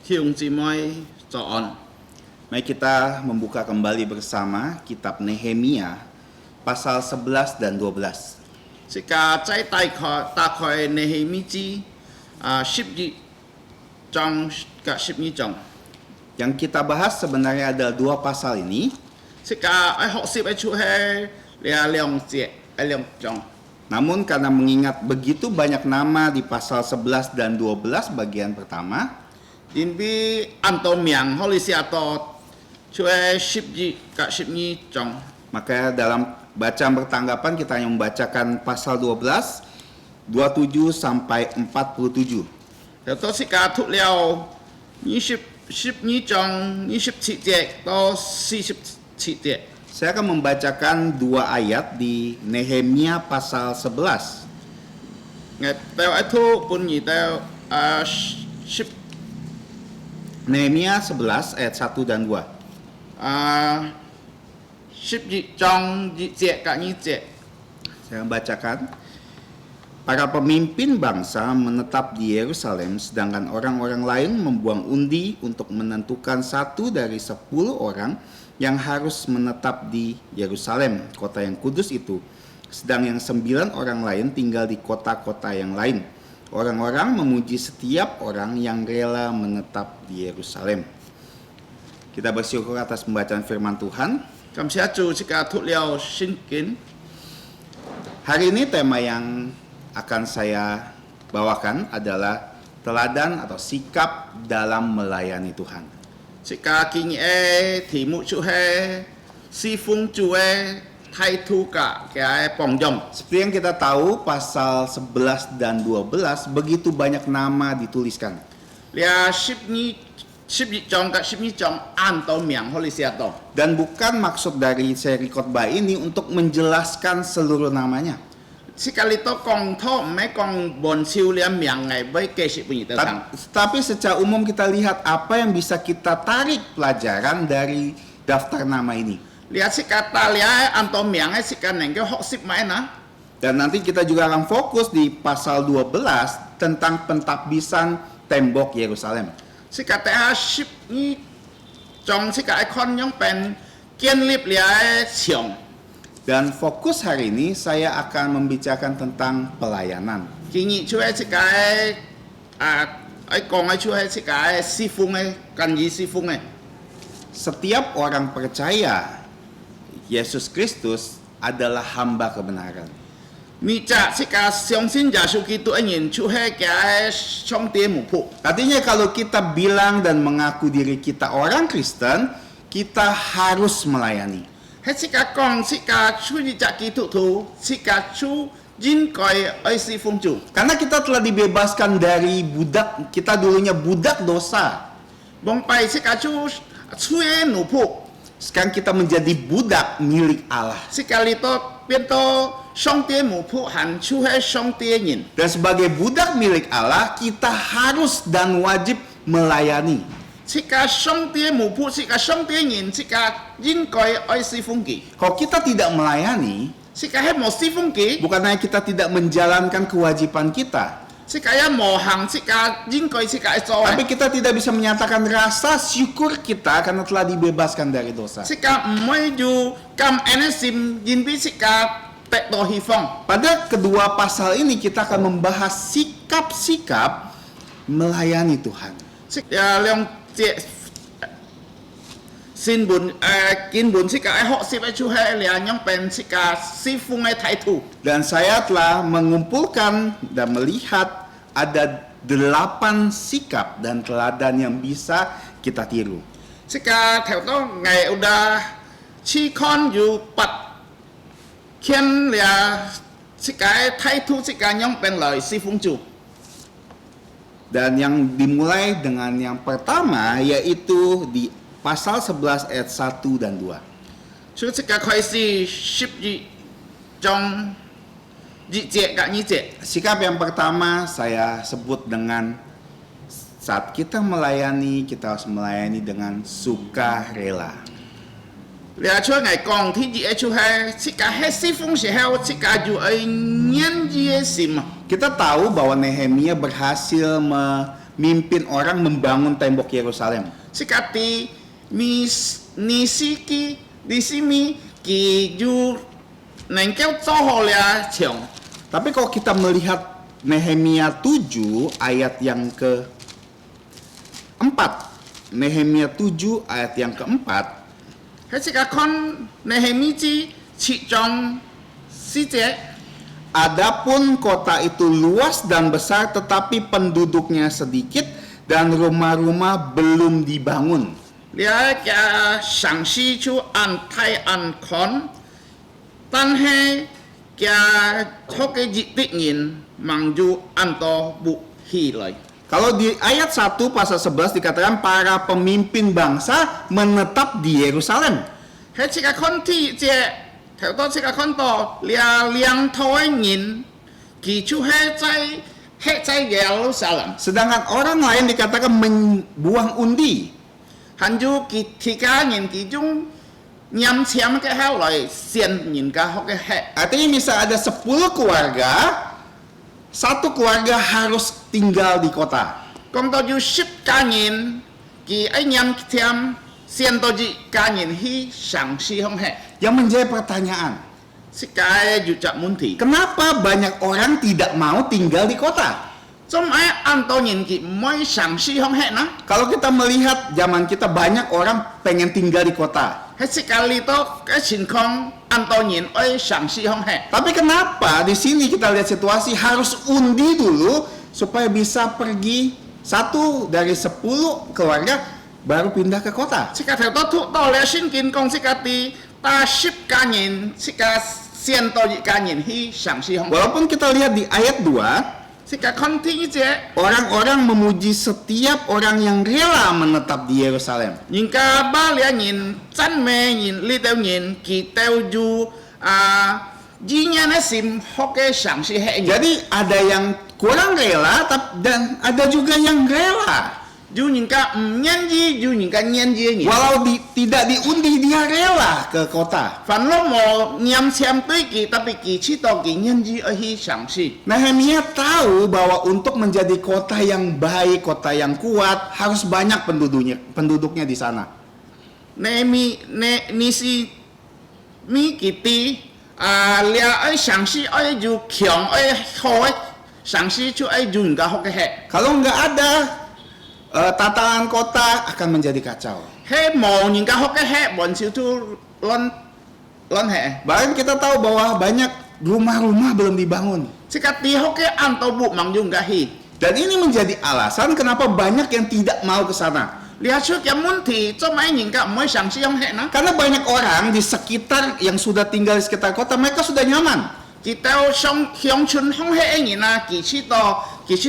Speaker 5: thiện chị mai chọn
Speaker 4: Mari kita membuka kembali bersama kitab Nehemia pasal 11 dan 12.
Speaker 5: Sĩ ca trái tay ta khỏi nề hình mi chi ship dị trong cả ship như chồng.
Speaker 4: Yang kita bahas sebenarnya ada dua pasal ini,
Speaker 5: Sĩ ca ai họ ship ai chú he lia liang chị ai liang chồng.
Speaker 4: namun karena mengingat begitu banyak nama di pasal 11 dan 12 bagian pertama,
Speaker 5: Din bi an to miang ho li sia to chú he ship dị cả ship như chồng.
Speaker 4: maka dalam bacaan bertanggapan kita hanya membacakan pasal 12, 27 sampai 47.
Speaker 5: Theo tôi sĩ ca thúc liao như ship như chồng như ship chị chị to si ship chị chị.
Speaker 4: Saya akan membacakan dua ayat di Nehemia pasal 11.
Speaker 5: Ngày tao ai thu pun nhị tao ship
Speaker 4: Nehemia 11 ayat 1 dan 2.
Speaker 5: ship dị trong dị chị cả như chị.
Speaker 4: Saya membacakan. Para pemimpin bangsa menetap di Yerusalem, sedangkan orang-orang lain membuang undi untuk menentukan satu dari 10 orang yang harus menetap di Yerusalem, kota yang kudus itu. Sedang yang 9 orang lain tinggal di kota-kota yang lain. Orang-orang memuji setiap orang yang rela menetap di Yerusalem. Kita bersyukur atas pembacaan firman Tuhan.
Speaker 5: Cảm ơn Chúa sĩ ca thúc liao xin kính.
Speaker 4: Hari ini tema yang akan saya bawakan adalah teladan atau sikap dalam melayani Tuhan.
Speaker 5: Sĩ ca kinh e thì mụ chú he si phung chú e thay thu cả cái bong dòng.
Speaker 4: Seperti yang kita tahu, pasal 11 dan 12 begitu banyak nama dituliskan.
Speaker 5: Lia ship dị trong cả ship như trong an to miang ho li sia to.
Speaker 4: Dan bukan maksud dari seri khotbah ini untuk menjelaskan seluruh namanya.
Speaker 5: Sĩ ca li to kong tho mấy kong bon siêu liam miang ngày với kê ship bunyi tao tang.
Speaker 4: Tapi secara umum kita lihat apa yang bisa kita tarik pelajaran dari daftar nama ini.
Speaker 5: Lia sĩ ca ta lia an to miang ai sĩ ca neng cái họ ship mai na.
Speaker 4: Dan nanti kita juga akan fokus di pasal 12 tentang pentapbisan tembok Yerusalem.
Speaker 5: Sĩ ca ta ship như trong sĩ ca icon yang pen kian lip lia xiong.
Speaker 4: Dan fokus hari ini saya akan membicarakan tentang pelayanan.
Speaker 5: Kinh nghiệm chú ấy cái ấy còn ấy chú ấy cái si phung ấy cần gì si phung ấy.
Speaker 4: Setiap orang percaya Yesus Kristus adalah hamba kebenaran.
Speaker 5: Mi cha cái xiong xin giả su Kitô anh nhìn chú ấy cái trong tiếng một phụ.
Speaker 4: Artinya kalau kita bilang dan mengaku diri kita orang Kristen, kita harus melayani.
Speaker 5: Hết cái con cái chú đi cha Kitô thu cái chú jin coi ấy si phung chủ.
Speaker 4: Karena kita telah dibebaskan dari budak, kita dulunya budak dosa.
Speaker 5: Bong pai cái chú ấy nụ phụ.
Speaker 4: Sekarang kita menjadi budak milik Allah.
Speaker 5: Cái li to biến to trong tiếng một phụ hẳn chú ấy trong tiếng nhìn.
Speaker 4: Dan sebagai budak milik Allah, kita harus dan wajib melayani.
Speaker 5: Cái trong tiếng một phụ cái trong tiếng nhìn cái jin coi ấy si phung kỳ.
Speaker 4: Kalau kita tidak melayani,
Speaker 5: cái hết một si phung kỳ.
Speaker 4: bukan hanya kita tidak menjalankan kewajiban kita,
Speaker 5: cái mò hàng cái jin coi cái cho.
Speaker 4: tapi kita tidak bisa menyatakan rasa syukur kita karena telah dibebaskan dari dosa.
Speaker 5: Cái mới ju cam enesim jin bi cái tệ to hi phong.
Speaker 4: Pada kedua pasal ini kita akan membahas sikap-sikap melayani Tuhan.
Speaker 5: Liang chị xin buồn kinh buồn cái họ si chú hay là nhóm pen cái si phung ai thái thủ.
Speaker 4: Dan saya telah mengumpulkan dan melihat ada 8 sikap dan teladan yang bisa kita tiru.
Speaker 5: Cái theo đó ngày udah chi con yu pat kian là 这个态度这个样变来四封主。
Speaker 4: Dan yang dimulai dengan yang pertama yaitu di pasal 11 ayat 1 dan 2.
Speaker 5: 所以这个开始12章1节กับ2节。
Speaker 4: Sikap yang pertama saya sebut dengan saat kita melayani, kita harus melayani dengan sukarela.
Speaker 5: 你啊，出嚟講天熱出係，這個係四封時候，這個就係nhân嘅心啊。
Speaker 4: Kita tahu bahwa Nehemia berhasil memimpin orang membangun tembok Yerusalem.
Speaker 5: 這個啲你是咪佢就能夠做好了牆。
Speaker 4: Tapi kalau kita melihat Nehemia 7 ayat yang ke-4. Nehemia 7 ayat yang keempat.
Speaker 5: 喺這個看你係咪知7章4節。
Speaker 4: Adapun kota itu luas dan besar tetapi penduduknya sedikit dan rumah-rumah belum dibangun.
Speaker 5: 你啊嘅詳細就按太按看，但係嘅嗰個熱的人忙住按到不起來。
Speaker 4: Kalau di ayat 1 pasal 11 dikatakan para pemimpin bangsa menetap di Yerusalem.
Speaker 5: 喺這個看ที่這頭多這個看到兩頭嘅人，佢就係在耶路撒冷，
Speaker 4: Sedangkan orang lain dikatakan membuang undi.
Speaker 5: 還有佢家人佢種nhằm xem cái hal lại xiên nhìn cả học cái hệ.
Speaker 4: Artinya misal ada 10 keluarga, satu keluarga harus tinggal di kota.
Speaker 5: Còn tôi yêu 10 cá nhân, thì anh nhằm xem xiên tôi chỉ cá nhân hi sang si không hệ.
Speaker 4: Yang menjadi pertanyaan,
Speaker 5: Sekaya juga munti.
Speaker 4: kenapa banyak orang tidak mau tinggal di kota?
Speaker 5: Trong ai ăn tôi nhìn kì mới sang si không hệ nó.
Speaker 4: Kalau kita melihat zaman kita banyak orang pengen tinggal di kota.
Speaker 5: Hết sekali to cái情况ăn tôi nhìn ơi sang si không hệ.
Speaker 4: Tapi kenapa di sini kita lihat situasi harus undi dulu supaya bisa pergi satu dari 10 keluarga baru pindah ke kota.
Speaker 5: Sekali theo tôi thuộc tôi là xin kinh công sekali ta 10 cá nhân sekali xiên tôi cá nhân hi sang si không hệ.
Speaker 4: Walaupun kita lihat di ayat 2,
Speaker 5: Sekali konting aja.
Speaker 4: orang-orang memuji setiap orang yang rela menetap di Yerusalem.
Speaker 5: Nhìn cả ba lẽ nhìn chân mê nhìn lý teo nhìn kỳ teo du duy nhiên nó xìm học cái sáng si hệ.
Speaker 4: Jadi ada yang kurang rela dan ada juga yang rela.
Speaker 5: Du nhìn cả nhân gì du nhìn cả nhân gì nhìn.
Speaker 4: Walau tidak diundi dia rela ke kota.
Speaker 5: Phản lúc mà nhằm xem tới kỳ tapi kỳ chỉ tao kỳ nhân gì ở hi sáng si.
Speaker 4: Nehemia tahu bahwa untuk menjadi kota yang baik, kota yang kuat harus banyak penduduknya di sana.
Speaker 5: Ni si mi kỳ ti lẽ ở sáng si ở du kiong ở hồi sáng si chú ở du nhìn cả học cái hệ.
Speaker 4: Kalau nggak ada tatanan kota akan menjadi kacau.
Speaker 5: He mau nhìn cả học cái hệ bọn siêu tu lon hệ.
Speaker 4: Bahkan kita tahu bahwa banyak rumah-rumah belum dibangun.
Speaker 5: Sekali học cái ăn tàu bu mang dung gahi.
Speaker 4: Dan ini menjadi alasan kenapa banyak yang tidak mau ke sana.
Speaker 5: Lihat trước yang mun thì cho mấy nhìn cả mới sáng si không hệ nó.
Speaker 4: Karena banyak orang di sekitar yang sudah tinggal di sekitar kota, mereka sudah nyaman.
Speaker 5: Kita song hiong chun không hệ nhìn na kỳ chỉ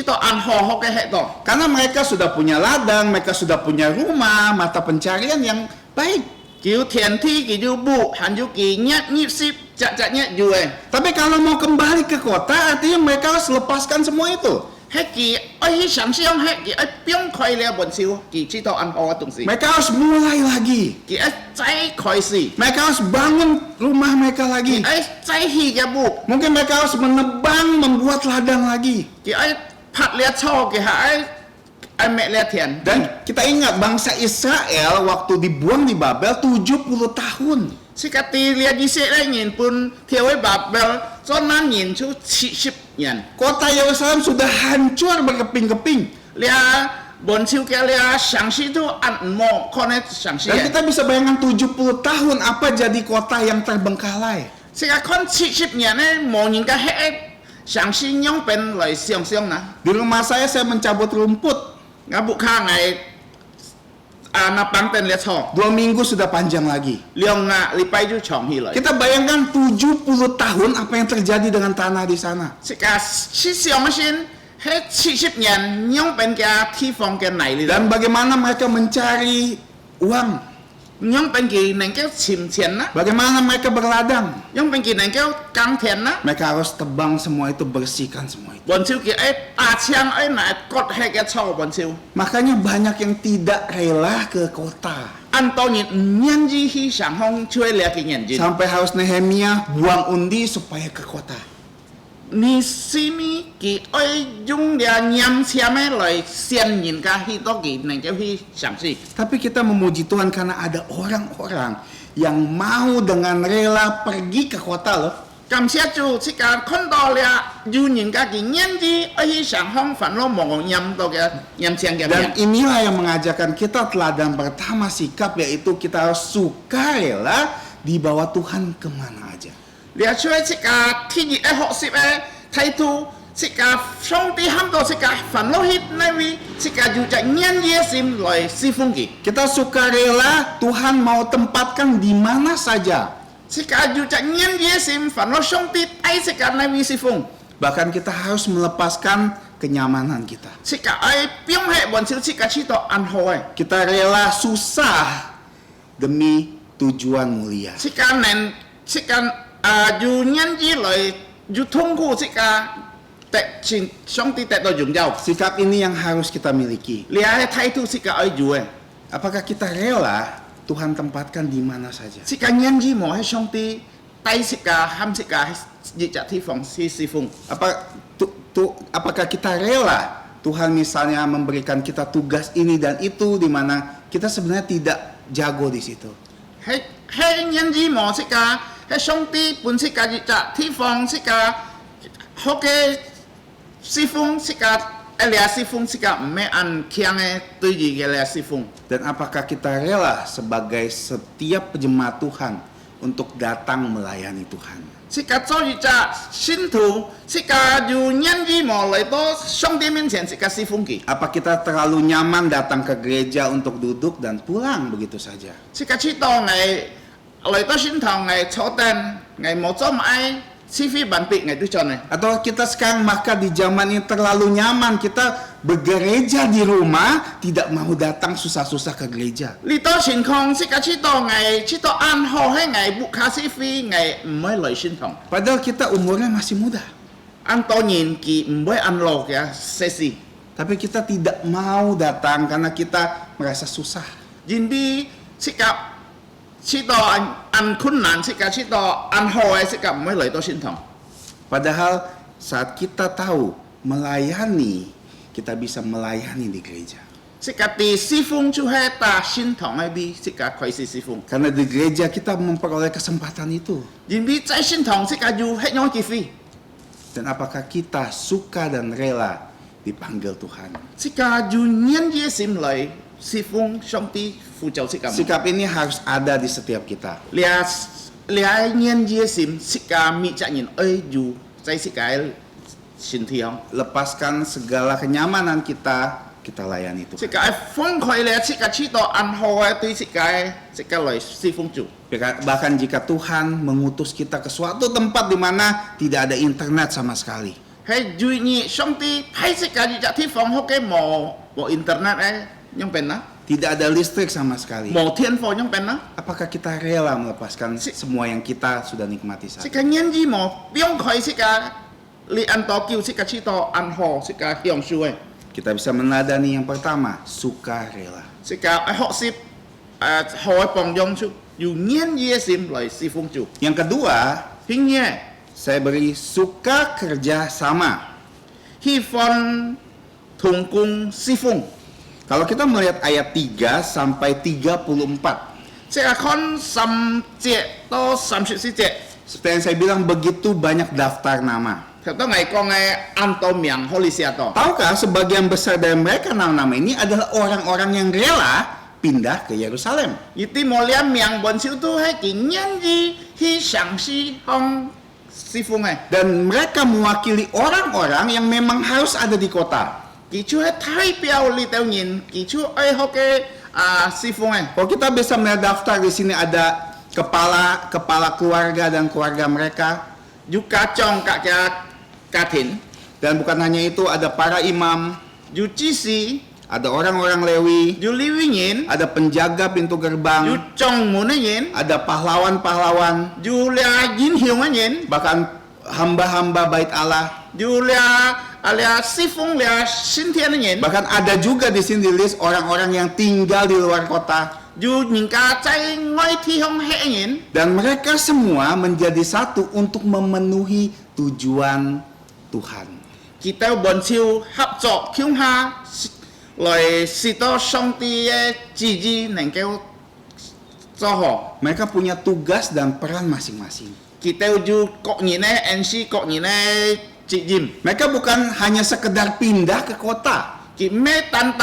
Speaker 5: to ăn ho học cái hệ to.
Speaker 4: Karena mereka sudah punya ladang, mereka sudah punya rumah, mata pencarian yang baik.
Speaker 5: Kiểu thiền thi kiểu bu hẳn du kỳ nhát nhịp ship chặt nhát rồi.
Speaker 4: Tapi kalau mau kembali ke kota, artinya mereka harus lepaskan semua itu.
Speaker 5: Hết kỳ ấy sáng si không hệ kỳ ấy biếng khơi leo bọn siêu kỳ chỉ to ăn ho tung si.
Speaker 4: Mereka harus mulai lagi.
Speaker 5: Kỳ ấy cháy khơi si.
Speaker 4: Mereka harus bangun rumah mereka
Speaker 5: Kỳ
Speaker 4: lagi.
Speaker 5: ấy cháy hi cái bu.
Speaker 4: Mungkin mereka harus menebang, membuat ladang lagi.
Speaker 5: Kỳ ấy phát leo cho kỳ hãy anh mẹ leo thiền.
Speaker 4: Dan kita ingat bangsa Israel waktu dibuang di Babel 70 tahun.
Speaker 5: Sekali lihat di sini nhìn pun theo Babel, cho nên nhìn chú 70 nhân.
Speaker 4: Kota Yerusalem sudah hancur berkeping-keping.
Speaker 5: Lihat bon siu kia lihat sanksi itu an mo konet sanksi.
Speaker 4: Dan kita bisa bayangkan 70 tahun apa jadi kota yang terbengkalai.
Speaker 5: Sekarang kon 70 nhân mau nhìn cái hết sanksi nyong pen lại siang siang na.
Speaker 4: Di rumah saya mencabut rumput.
Speaker 5: Ngabuk khang này na pangten le chong
Speaker 4: 2 minggu sudah panjang lagi.
Speaker 5: liang li pai ju chong hi lai
Speaker 4: Kita bayangkan 70 tahun apa yang terjadi dengan tanah di sana.
Speaker 5: sika si siang mesin he 70 年 nyong pen kia thi phong kia nai li
Speaker 4: Dan bagaimana mereka mencari uang.
Speaker 5: nyong pen ki neng keo chim chien na
Speaker 4: Bagaimana mereka berladang.
Speaker 5: nyong pen ki neng keo kang thien na
Speaker 4: Mereka harus tebang semua itu, bersihkan semua itu.
Speaker 5: bon chiu ki a chiang na kot he kia chao bon chiu
Speaker 4: Makanya banyak yang tidak rela ke kota.
Speaker 5: an to ni nyen ji hi sang hong chui le ki nyen ji
Speaker 4: Sampai harus Nehemia buang undi supaya ke kota.
Speaker 5: ni simi ki jung dia nyam siame lai sian yin ka hi to ki neng keo hi sang si
Speaker 4: Tapi kita memuji Tuhan karena ada orang-orang yang mau dengan rela pergi ke kota loh.
Speaker 5: 感謝主，即個看到了有人家嘅年紀，去上香煩惱忙飲到嘅飲錢嘅
Speaker 4: Dan
Speaker 5: 面。
Speaker 4: inilah yang mengajarkan kita teladan pertama sikap, yaitu kita harus sukarela di bawah Tuhan kemana aja.
Speaker 5: 你出去即個天熱嘅學習嘅態度，即個上帝喊到即個煩惱去那位，即個有隻年紀心來侍奉佢，
Speaker 4: Kita sukarela Tuhan mau tempatkan di mana saja.
Speaker 5: 即個有隻年紀心煩惱上帝愛即個那位侍奉，
Speaker 4: Bahkan kita harus melepaskan kenyamanan kita.
Speaker 5: 即個愛表現完少，即個知道安好嘅。
Speaker 4: Kita rela susah demi tujuan mulia.
Speaker 5: 即個能即個有年紀來有痛苦，即個得前上帝得到榮耀。
Speaker 4: Sikap ini yang harus kita miliki.
Speaker 5: 你係態度即個愛有嘅，
Speaker 4: Apakah kita rela Tuhan tempatkan di mana saja?
Speaker 5: 即個年紀冇喺上帝帶即個喊即個日日地方去侍奉。
Speaker 4: Apakah kita rela Tuhan misalnya memberikan kita tugas ini dan itu di mana kita sebenarnya tidak jago di situ?
Speaker 5: 喺年紀冇即個喺上帝本即個日日地方即個好嘅侍奉即個你侍奉即個唔係按強嘅對住嘅你侍奉。
Speaker 4: Dan apakah kita rela sebagai setiap jemaat Tuhan untuk datang melayani Tuhan?
Speaker 5: 即個做日日信徒，即個有年紀冇嚟到上帝面前即個侍奉佢。
Speaker 4: Apa kita terlalu nyaman datang ke gereja untuk duduk dan pulang begitu saja?
Speaker 5: 即個知道係嚟到信堂係坐定，係冇做買CV bản bị ngày tu cho này.
Speaker 4: Atau kita sekarang maka di zaman ini terlalu nyaman, kita bergereja di rumah, tidak mau datang susah-susah ke gereja.
Speaker 5: Lý do tình况即個知道ngày知道安好係ngày buka CV ngày唔會嚟信堂，
Speaker 4: Padahal kita umurnya masih muda.
Speaker 5: 按多年紀唔會按落嘅sesi。
Speaker 4: Tapi kita tidak mau datang karena kita merasa susah.
Speaker 5: 因為即個知道按困難，即個知道按好嘅即個唔會嚟到信堂。
Speaker 4: Padahal saat kita tahu melayani, kita bisa melayani di gereja.
Speaker 5: 即個第侍奉就係打信堂嗰邊，即個開始侍奉。
Speaker 4: Karena di gereja kita memperoleh kesempatan itu.
Speaker 5: 因為在信堂即個有係樣機會，
Speaker 4: Dan apakah kita suka dan rela dipanggil Tuhan?
Speaker 5: 即個有年嘅心嚟侍奉上帝呼召即個。
Speaker 4: Sikap ini harus ada di setiap kita.
Speaker 5: 你年嘅心，即個咪責任愛有在即個身體哦。
Speaker 4: Lepaskan segala kenyamanan kita, kita layani
Speaker 5: 即
Speaker 4: Tuhan.
Speaker 5: 個放開咧，即個知道安好嘅對即個來侍奉主。
Speaker 4: Bahkan jika Tuhan mengutus kita ke suatu tempat di mana tidak ada internet sama sekali.
Speaker 5: 係注意上帝派即個日日地方好嘅冇 internet 咧，樣變啦，
Speaker 4: Tidak ada listrik sama sekali.
Speaker 5: 冇天火樣變啦。
Speaker 4: Apakah kita rela melepaskan semua yang kita sudah nikmati
Speaker 5: 即
Speaker 4: saat
Speaker 5: 個年紀冇用開即個你按到叫即個知道安好即個享受嘅，
Speaker 4: Kita bisa meneladani yang pertama, sukarela.
Speaker 5: 即個學習好嘅榜樣出，有年紀嘅心來侍奉主。
Speaker 4: Yang kedua,
Speaker 5: 並且
Speaker 4: saya beri suka kerja sama.
Speaker 5: 希望同工侍奉。
Speaker 4: Kalau kita melihat ayat 3 sampai 34,
Speaker 5: 即係看3節到34節，
Speaker 4: seperti yang saya bilang begitu banyak daftar nama.
Speaker 5: 頭都係講嘅按到名好利寫到。
Speaker 4: Tahukah sebagian besar dari mereka nama-nama ini adalah orang-orang yang rela pindah ke Yerusalem.
Speaker 5: 而啲冇兩名本少都係見人意去嘗試向侍奉嘅，
Speaker 4: Dan mereka mewakili orang-orang yang memang harus ada di kota.
Speaker 5: 佢就係代表呢度人，佢就愛學嘅 si phung
Speaker 4: Kalau kita bisa melihat daftar di sini ada kepala keluarga dan keluarga mereka,
Speaker 5: juga trong cả cả thìn,
Speaker 4: dan bukan hanya itu ada para imam,
Speaker 5: dù chi si,
Speaker 4: ada orang-orang Lewi,
Speaker 5: dù li vi nhìn,
Speaker 4: ada penjaga pintu
Speaker 5: dù
Speaker 4: gerbang,
Speaker 5: trong muốn nó nhìn,
Speaker 4: ada pahlawan-pahlawan,
Speaker 5: dù là dính hiệu nó nhìn,
Speaker 4: bahkan hamba-hamba bait Allah.
Speaker 5: dù là si phung là sinh thiên nó nhìn,
Speaker 4: Bahkan ada juga di sini di list orang-orang yang tinggal di luar kota.
Speaker 5: dù những cái trái ngôi thi không hệ nhìn,
Speaker 4: Dan mereka semua menjadi satu untuk memenuhi tujuan Tuhan.
Speaker 5: kita bọn siêu hợp作khiêu ha, rồi si to song ti chỉ gì nên kêu cho họ.
Speaker 4: Mereka punya tugas dan peran masing-masing.
Speaker 5: Kita uju kok nyine NC kok nyine Cik Jim.
Speaker 4: Mereka bukan hanya sekedar pindah ke kota,
Speaker 5: Kita tan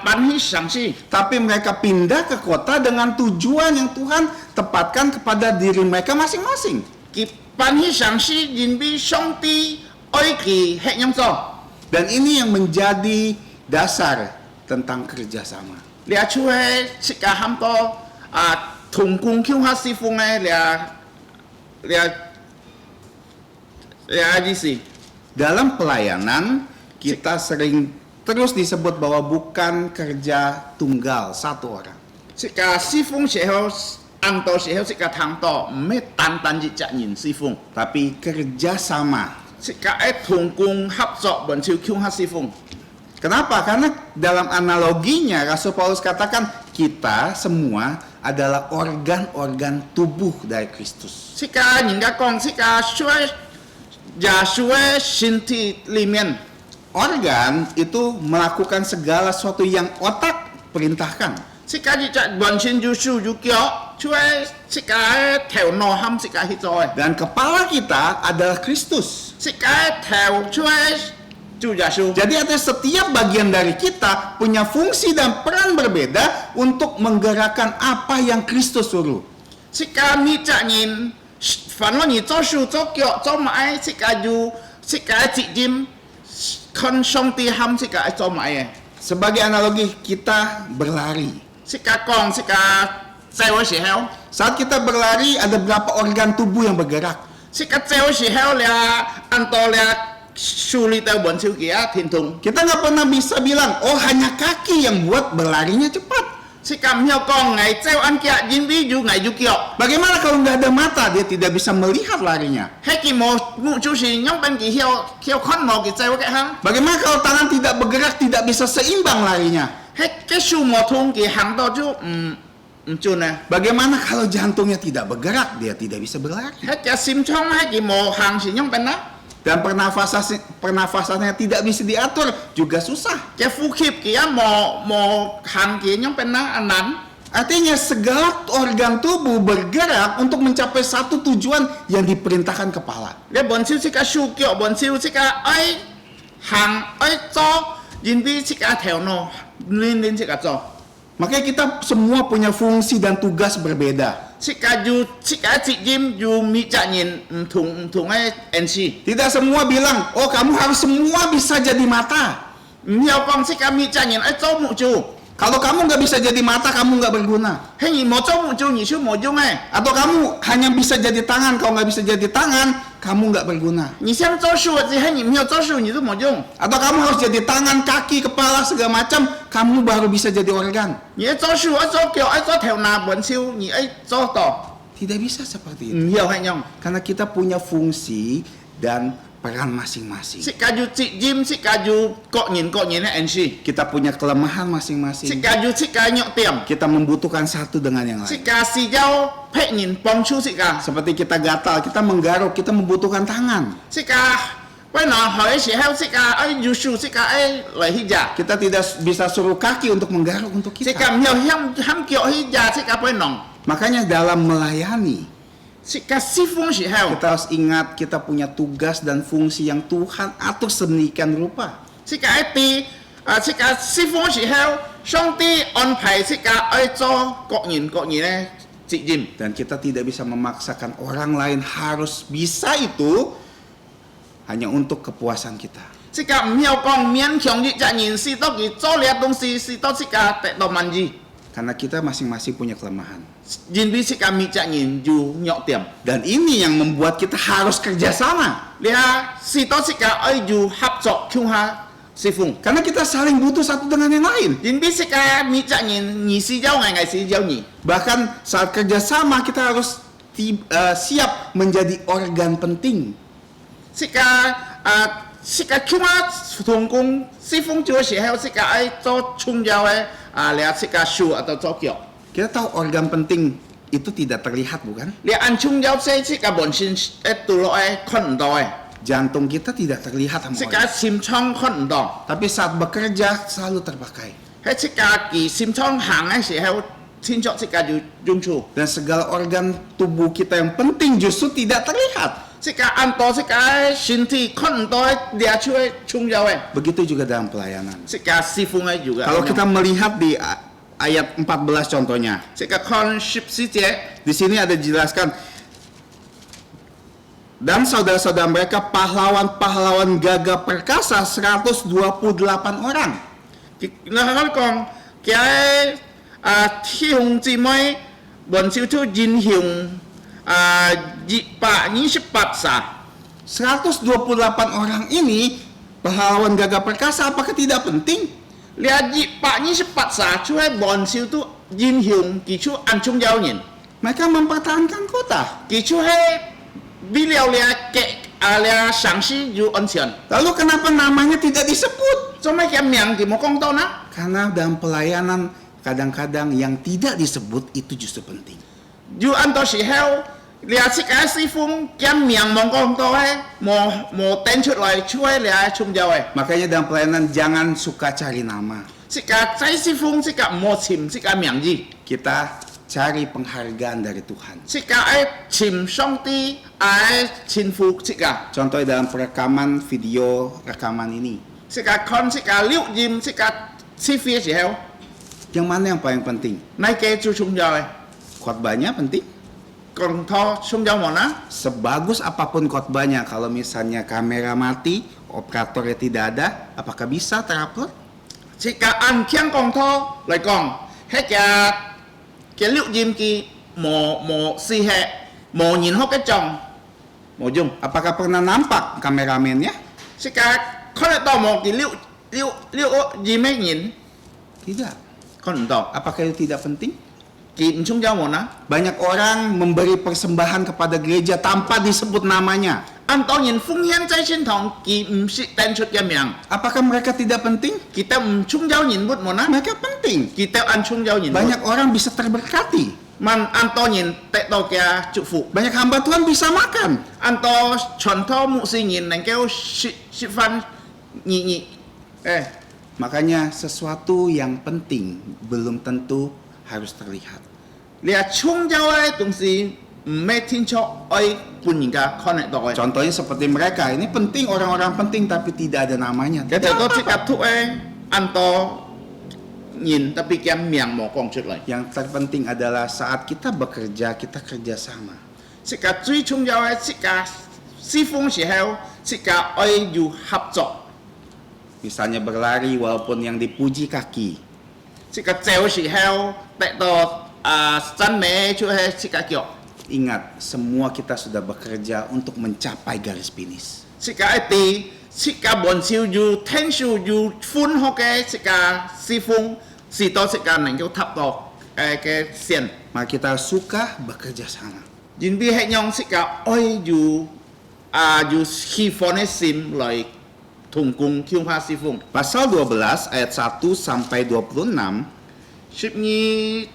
Speaker 5: pan hi sang si.
Speaker 4: tapi mereka pindah ke kota dengan tujuan yang Tuhan tepatkan kepada diri mereka masing-masing.
Speaker 5: Kita pan hi sang si jin bi song ti oi ki hek nyong so.
Speaker 4: Dan ini yang menjadi dasar tentang kerjasama.
Speaker 5: Lia chue sika ham to thùng cung khiêu ha si phung lia gì si.
Speaker 4: Dalam pelayanan kita sering terus disebut bahwa bukan kerja tunggal satu orang.
Speaker 5: Sika si phung sẽ heo ăn to sẽ heo sika thang to me tan ji cha nhìn si phung.
Speaker 4: Tapi kerjasama.
Speaker 5: Sika thùng cung hấp dọ bọn siêu khiêu ha si phung.
Speaker 4: Kenapa? Karena dalam analoginya Rasul Paulus katakan kita semua adalah organ-organ tubuh dari Kristus.
Speaker 5: Sika những cái con sika xuôi giả xuôi sinh thị li miên.
Speaker 4: Organ itu melakukan segala sesuatu yang otak perintahkan.
Speaker 5: Sika ji cha bọn sinh du su du kyo xuôi sika theo no ham sika hit rồi.
Speaker 4: Dan kepala kita adalah Kristus.
Speaker 5: Sika theo xuôi chu giả su.
Speaker 4: Jadi artinya setiap bagian dari kita punya fungsi dan peran berbeda untuk menggerakkan apa yang Kristus suruh.
Speaker 5: Sika mi cha nhìn phản lo nhìn cho su cho kyo cho mãi sika du sika chị Jim con song ti ham sika cho mãi.
Speaker 4: Sebagai analogi kita berlari.
Speaker 5: Sika con sika treo si heo.
Speaker 4: Saat kita berlari ada berapa organ tubuh yang bergerak.
Speaker 5: Sika treo si heo lia anto lia sulit bọn siêu kia thiên thùng.
Speaker 4: Kita nggak pernah bisa bilang, oh hanya kaki yang buat berlarinya cepat.
Speaker 5: Si cầm heo con ngày treo ăn kia jin bi ju ngày ju kio.
Speaker 4: Bagaimana kalau nggak ada mata, dia tidak bisa melihat larinya.
Speaker 5: Hay ki mo mu chu si nyong ben ki heo con mo ki treo cái hang.
Speaker 4: Bagaimana kalau tangan tidak bergerak, tidak bisa seimbang larinya.
Speaker 5: Hay cái su mo thung ki hang to chu chu nè.
Speaker 4: Bagaimana kalau jantungnya tidak bergerak, dia tidak bisa berlari.
Speaker 5: Hay cái sim chong hay ki mo hang si nyong ben na.
Speaker 4: Dan pernafasannya tidak bisa diatur, juga susah.
Speaker 5: Cái phu khip kia mo hang ki nyong ben na anan.
Speaker 4: Artinya segala organ tubuh bergerak untuk mencapai satu tujuan yang diperintahkan kepala.
Speaker 5: Le bọn siêu sika su kio bọn siêu sika ai hang ai cho jin bi sika theo no lin sika cho.
Speaker 4: Makanya kita semua punya fungsi dan tugas berbeda.
Speaker 5: Sika ju sika chị Jim ju mi cha nhìn thùng ai NC.
Speaker 4: Tidak semua bilang, oh kamu harus semua bisa jadi mata.
Speaker 5: Nhiều con sika mi cha nhìn ai cho mu chu.
Speaker 4: Kalau kamu nggak bisa jadi mata, kamu nggak berguna.
Speaker 5: Hay nhìn mo cho mu chu nhìn su mo dung ai.
Speaker 4: Atau kamu hanya bisa jadi tangan, kalau nggak bisa jadi tangan, kamu nggak berguna.
Speaker 5: Nhìn xem cho su gì hay nhìn nhiều cho su nhìn tu mo dung.
Speaker 4: Atau kamu harus jadi tangan, kaki, kepala, segala macam, kamu baru bisa jadi organ.
Speaker 5: Nhìn cho su ai cho kio ai cho theo na bọn siêu nhìn ai cho to.
Speaker 4: Tidak bisa seperti itu.
Speaker 5: Nhiều hay nhong.
Speaker 4: Karena kita punya fungsi dan peran masing-masing.
Speaker 5: Sika ju chị Jim sika ju kok nhìn NC.
Speaker 4: Kita punya kelemahan masing-masing.
Speaker 5: Sika ju sika nhọ tiệm.
Speaker 4: Kita membutuhkan satu dengan yang lain.
Speaker 5: Sika si giao phê nhìn bong chu sika.
Speaker 4: Seperti kita gatal, kita menggaruk, kita membutuhkan tangan.
Speaker 5: Sika quay nó hỏi si heo sika ai ju su sika ai lại hija.
Speaker 4: Kita tidak bisa suruh kaki untuk menggaruk untuk
Speaker 5: Sika
Speaker 4: kita.
Speaker 5: nhiều ham kio hija sika quay nong.
Speaker 4: Makanya dalam melayani,
Speaker 5: Sika si fung si heo.
Speaker 4: kita harus ingat kita punya tugas dan fungsi yang Tuhan atur sedemikian rupa.
Speaker 5: Sika ai ti sika si fung si heo. Song ti on pai sika ai cho kok nhìn chị Jim.
Speaker 4: Dan kita tidak bisa memaksakan orang lain harus bisa itu hanya untuk kepuasan kita.
Speaker 5: 这个唔晓讲勉强日只人是到佢做了东西是到这个得到满意，
Speaker 4: Karena kita masing-masing punya kelemahan.
Speaker 5: 人比这个咪只人就弱点。
Speaker 4: Dan ini yang membuat kita harus kerjasama.
Speaker 5: 你啊，是到这个爱就合作向下侍奉。
Speaker 4: Karena kita saling butuh satu dengan yang lain.
Speaker 5: 人比这个咪只人，你是教我，我是教你。
Speaker 4: Bahkan saat kerjasama kita harus siap menjadi organ penting.
Speaker 5: 这个这个向下同工侍奉做时候，这个爱做重要的你这个手atau做腳。
Speaker 4: Kita tahu organ penting itu tidak terlihat, bukan?
Speaker 5: 你按重要這個本身度落來看唔到嘅，
Speaker 4: Jantung kita tidak terlihat sama
Speaker 5: 這個
Speaker 4: orang.
Speaker 5: 心臟看唔到，
Speaker 4: Tapi saat bekerja selalu terpakai.
Speaker 5: 喺這個佢心臟行嘅時候，天作這個就用處。
Speaker 4: Dan segala organ tubuh kita yang penting justru tidak terlihat.
Speaker 5: 這個按到這個身體看唔到嘅，列出嘅重要嘅，
Speaker 4: Begitu juga dalam pelayanan.
Speaker 5: 這個侍奉嘅juga。
Speaker 4: Kalau kita melihat di ayat 14 contohnya,
Speaker 5: 這個看14節，
Speaker 4: di sini ada dijelaskan, dan saudara-saudara mereka pahlawan-pahlawan gagah perkasa 128 orang.
Speaker 5: 嗱我講嘅弟兄姊妹，本小組英雄228啥。
Speaker 4: 128 orang ini pahlawan gagah perkasa, apakah tidak penting?
Speaker 5: 你228啥出喺本小組英雄，佢出按重要人，
Speaker 4: Mereka mempertahankan kota.
Speaker 5: 佢出喺為了你上司要安全。
Speaker 4: Lalu kenapa namanya tidak disebut?
Speaker 5: 做咩嘅名佢冇講到呢？
Speaker 4: Karena dalam pelayanan kadang-kadang yang tidak disebut itu justru penting.
Speaker 5: 要按到時候，你設計師傅嘅名冇講到嘅，冇掟出來出喺你重要嘅。
Speaker 4: Makanya dalam pelayanan jangan suka cari nama.
Speaker 5: 設計仔師傅設計冇簽設計名字，
Speaker 4: Kita cari penghargaan dari Tuhan.
Speaker 5: 設計簽上帝簽父設計，
Speaker 4: Contohnya dalam perekaman video rekaman ini.
Speaker 5: 設計看設計錄音設計CV嘅時候，
Speaker 4: Yang mana yang paling penting?
Speaker 5: 你嘅最重要嘅，
Speaker 4: Khotbahnya penting.
Speaker 5: 講到重要冇呢？
Speaker 4: Sebagus apapun khotbahnya, kalau misalnya kamera mati, operatornya tidak ada, apakah bisa terupload?
Speaker 5: 設計按聽講到嚟講，喺嘅錄音機冇試係冇任何嘅種冇用。
Speaker 4: Apakah pernah nampak kameramennya?
Speaker 5: 設計看得到冇嘅錄音嘅人
Speaker 4: Tidak.
Speaker 5: 看唔到，
Speaker 4: Apakah itu tidak penting?
Speaker 5: 佢唔重要冇呢？
Speaker 4: Banyak orang memberi persembahan kepada gereja tanpa disebut namanya.
Speaker 5: 按當然奉獻在先堂，佢唔是掟出嘅名，
Speaker 4: Apakah mereka tidak penting?
Speaker 5: kita 唔重要人物冇呢？
Speaker 4: Mereka penting.
Speaker 5: kita 按重要人物，
Speaker 4: Banyak orang bisa terberkati.
Speaker 5: 按當然得到嘅祝福，
Speaker 4: Banyak hamba Tuhan bisa makan.
Speaker 5: 按到傳統牧師人能夠食飯
Speaker 4: Makanya sesuatu yang penting belum tentu harus terlihat.
Speaker 5: 你重要嘅東西唔係天出愛半人家看得到嘅。
Speaker 4: Contohnya seperti mereka, ini penting, orang-orang penting tapi tidak ada namanya.
Speaker 5: Kita
Speaker 4: Tidak
Speaker 5: tahu
Speaker 4: apa-apa.
Speaker 5: sikap tu anto nhìn tapi kia miang mau kong chút lại.
Speaker 4: Yang terpenting adalah saat kita bekerja, kita kerjasama.
Speaker 5: Sikap最重要嘅sikap侍奉時候，sikap愛要合作。
Speaker 4: Misalnya berlari walaupun yang dipuji kaki.
Speaker 5: sikap 走時候得到讚美就係sikap腳。
Speaker 4: Ingat, semua kita sudah bekerja untuk mencapai garis finish.
Speaker 5: sikap itu sikap 本少要聽少要歡樂嘅sikap侍奉，是到sikap 能夠達到嘅線。
Speaker 4: Maka kita suka bekerja sama.
Speaker 5: 因為係用sikap愛要喜歡嘅心來同工強化侍奉。
Speaker 4: Pasal 12 ayat 1 sampai 26,
Speaker 5: 12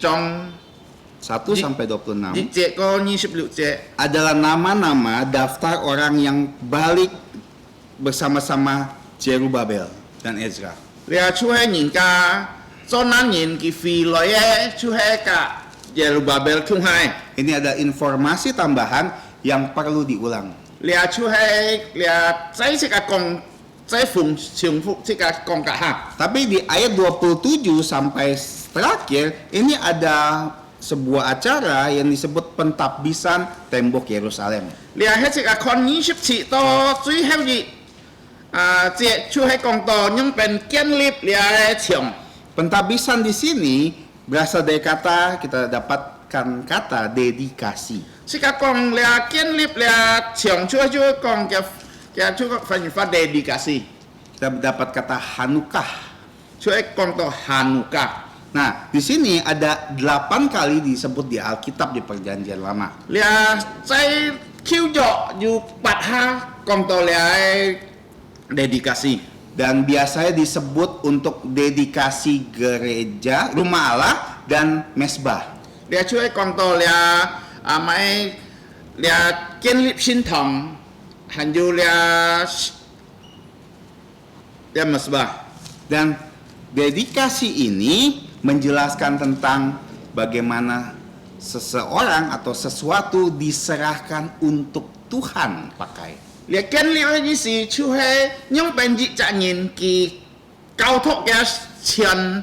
Speaker 5: 章
Speaker 4: 1 sampai 26
Speaker 5: 1節個26節
Speaker 4: adalah nama-nama daftar orang yang balik bersama-sama Zerubabel dan Ezra.
Speaker 5: 你係出喺人家做男人嘅飛來嘅，出喺個耶路巴別強係。
Speaker 4: Ini ada informasi tambahan yang perlu diulang.
Speaker 5: 你係出喺你係在這個講在奉重複這個講嘅嚇。
Speaker 4: Tapi di ayat 27 sampai terakhir ini ada sebuah acara yang disebut pentapbisan tembok Yerusalem.
Speaker 5: 你啊，迄個看27到最後日節，就係講到用เป็น建立你嘅牆。
Speaker 4: Pentapbisan di sini berasal dari kata, kita dapatkan kata dedikasi.
Speaker 5: 是個講你建立你牆，就係講嘅就翻譯法 dedikasi，
Speaker 4: Kita dapat kata Hanukah.
Speaker 5: 就係講到 Hanukkah。
Speaker 4: Nah, di sini ada 8 kali disebut di Alkitab di Perjanjian Lama.
Speaker 5: 你啊，在舊約有8下講到你 dedikasi。
Speaker 4: Dan biasanya disebut untuk dedikasi gereja, rumah Allah, dan mesbah.
Speaker 5: 你就係講到你咪你建立新堂，還有你mesbah。
Speaker 4: Dan dedikasi ini menjelaskan tentang bagaimana seseorang atau sesuatu diserahkan untuk Tuhan pakai.
Speaker 5: 你建立嘅意思就係用本質責任佢交託嘅錢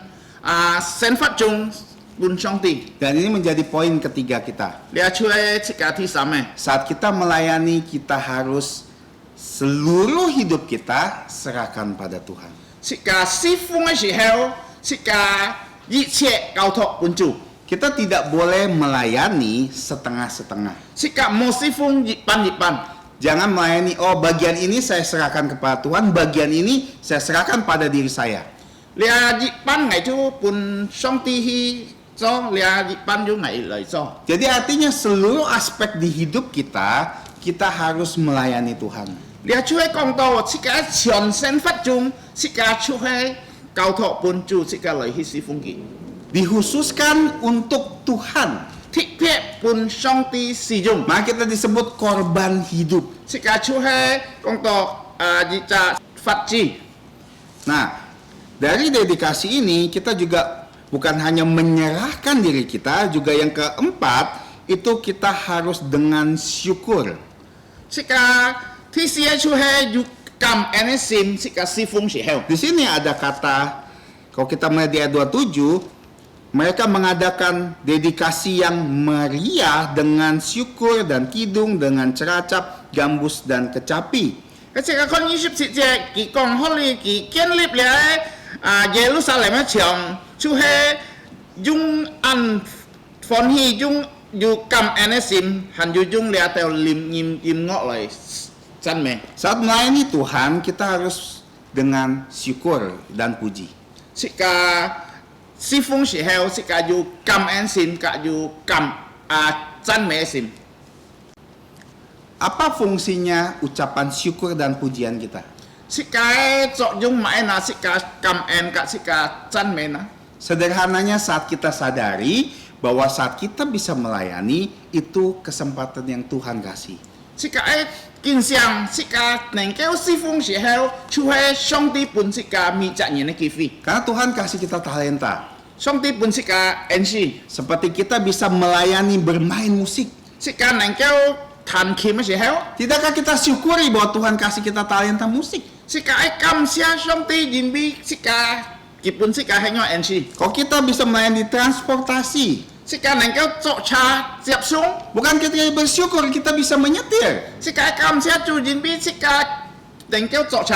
Speaker 5: 先發中本上帝。
Speaker 4: Dan ini menjadi poin ketiga kita.
Speaker 5: 你就係這個第三嘅。
Speaker 4: Saat kita melayani, kita harus seluruh hidup kita serahkan pada Tuhan.
Speaker 5: 這個侍奉嘅時候，這個一切交託本主。
Speaker 4: Kita tidak boleh melayani setengah-setengah.
Speaker 5: 這個冇侍奉一半一半。
Speaker 4: Jangan melayani, oh bagian ini saya serahkan kepada Tuhan, bagian ini saya serahkan pada diri saya.
Speaker 5: 你一半係就本上帝去做，你一半就係嚟做。
Speaker 4: Jadi artinya seluruh aspek di hidup kita, kita harus melayani Tuhan.
Speaker 5: 你就係講到這個全先發中，這個就係交託本主，這個嚟去侍奉佢。
Speaker 4: Dikhususkan untuk Tuhan.
Speaker 5: 特別本上帝使用。
Speaker 4: Maka kita disebut korban hidup.
Speaker 5: 這個就係講到一個法治。
Speaker 4: Nah, dari dedikasi ini kita juga bukan hanya menyerahkan diri kita, juga yang keempat itu kita harus dengan syukur.
Speaker 5: 這個第四就係要感恩嘅心，這個侍奉時候。
Speaker 4: Di sini ada kata, kalau kita melihat di ayat 27, mereka mengadakan dedikasi yang meriah dengan syukur dan kidung, dengan ceracap, gambus, dan kecapi.
Speaker 5: 這個看27節，佢講好你佢建立了耶路撒冷嘅牆，就係用安歡喜用要感恩嘅心，還要用了條音樂嚟讚美。
Speaker 4: Saat melayani Tuhan, kita harus dengan syukur dan puji.
Speaker 5: 這個侍奉時候，這個要感恩心，個要讚美心。
Speaker 4: Apa fungsinya ucapan syukur dan pujian kita?
Speaker 5: 這個作用乜嘢？這個感恩，這個讚美呢？
Speaker 4: Sederhananya saat kita sadari bahwa saat kita bisa melayani, itu kesempatan yang Tuhan kasih.
Speaker 5: 這個經常，這個能夠侍奉時候，就係上帝本這個未責任嘅機會。
Speaker 4: Karena Tuhan kasih kita talenta.
Speaker 5: 上帝本這個恩賜，
Speaker 4: Seperti kita bisa melayani bermain musik.
Speaker 5: 這個能夠彈琴嘅時候，
Speaker 4: Tidakkah kita syukuri bahwa Tuhan kasih kita talenta musik?
Speaker 5: 這個感謝上帝因為這個基本這個係我恩賜。
Speaker 4: Kalau kita bisa melayani transportasi,
Speaker 5: 這個能夠坐車接送，
Speaker 4: bukan kita bersyukur kita bisa menyetir.
Speaker 5: 這個感謝主因為這個能夠坐車，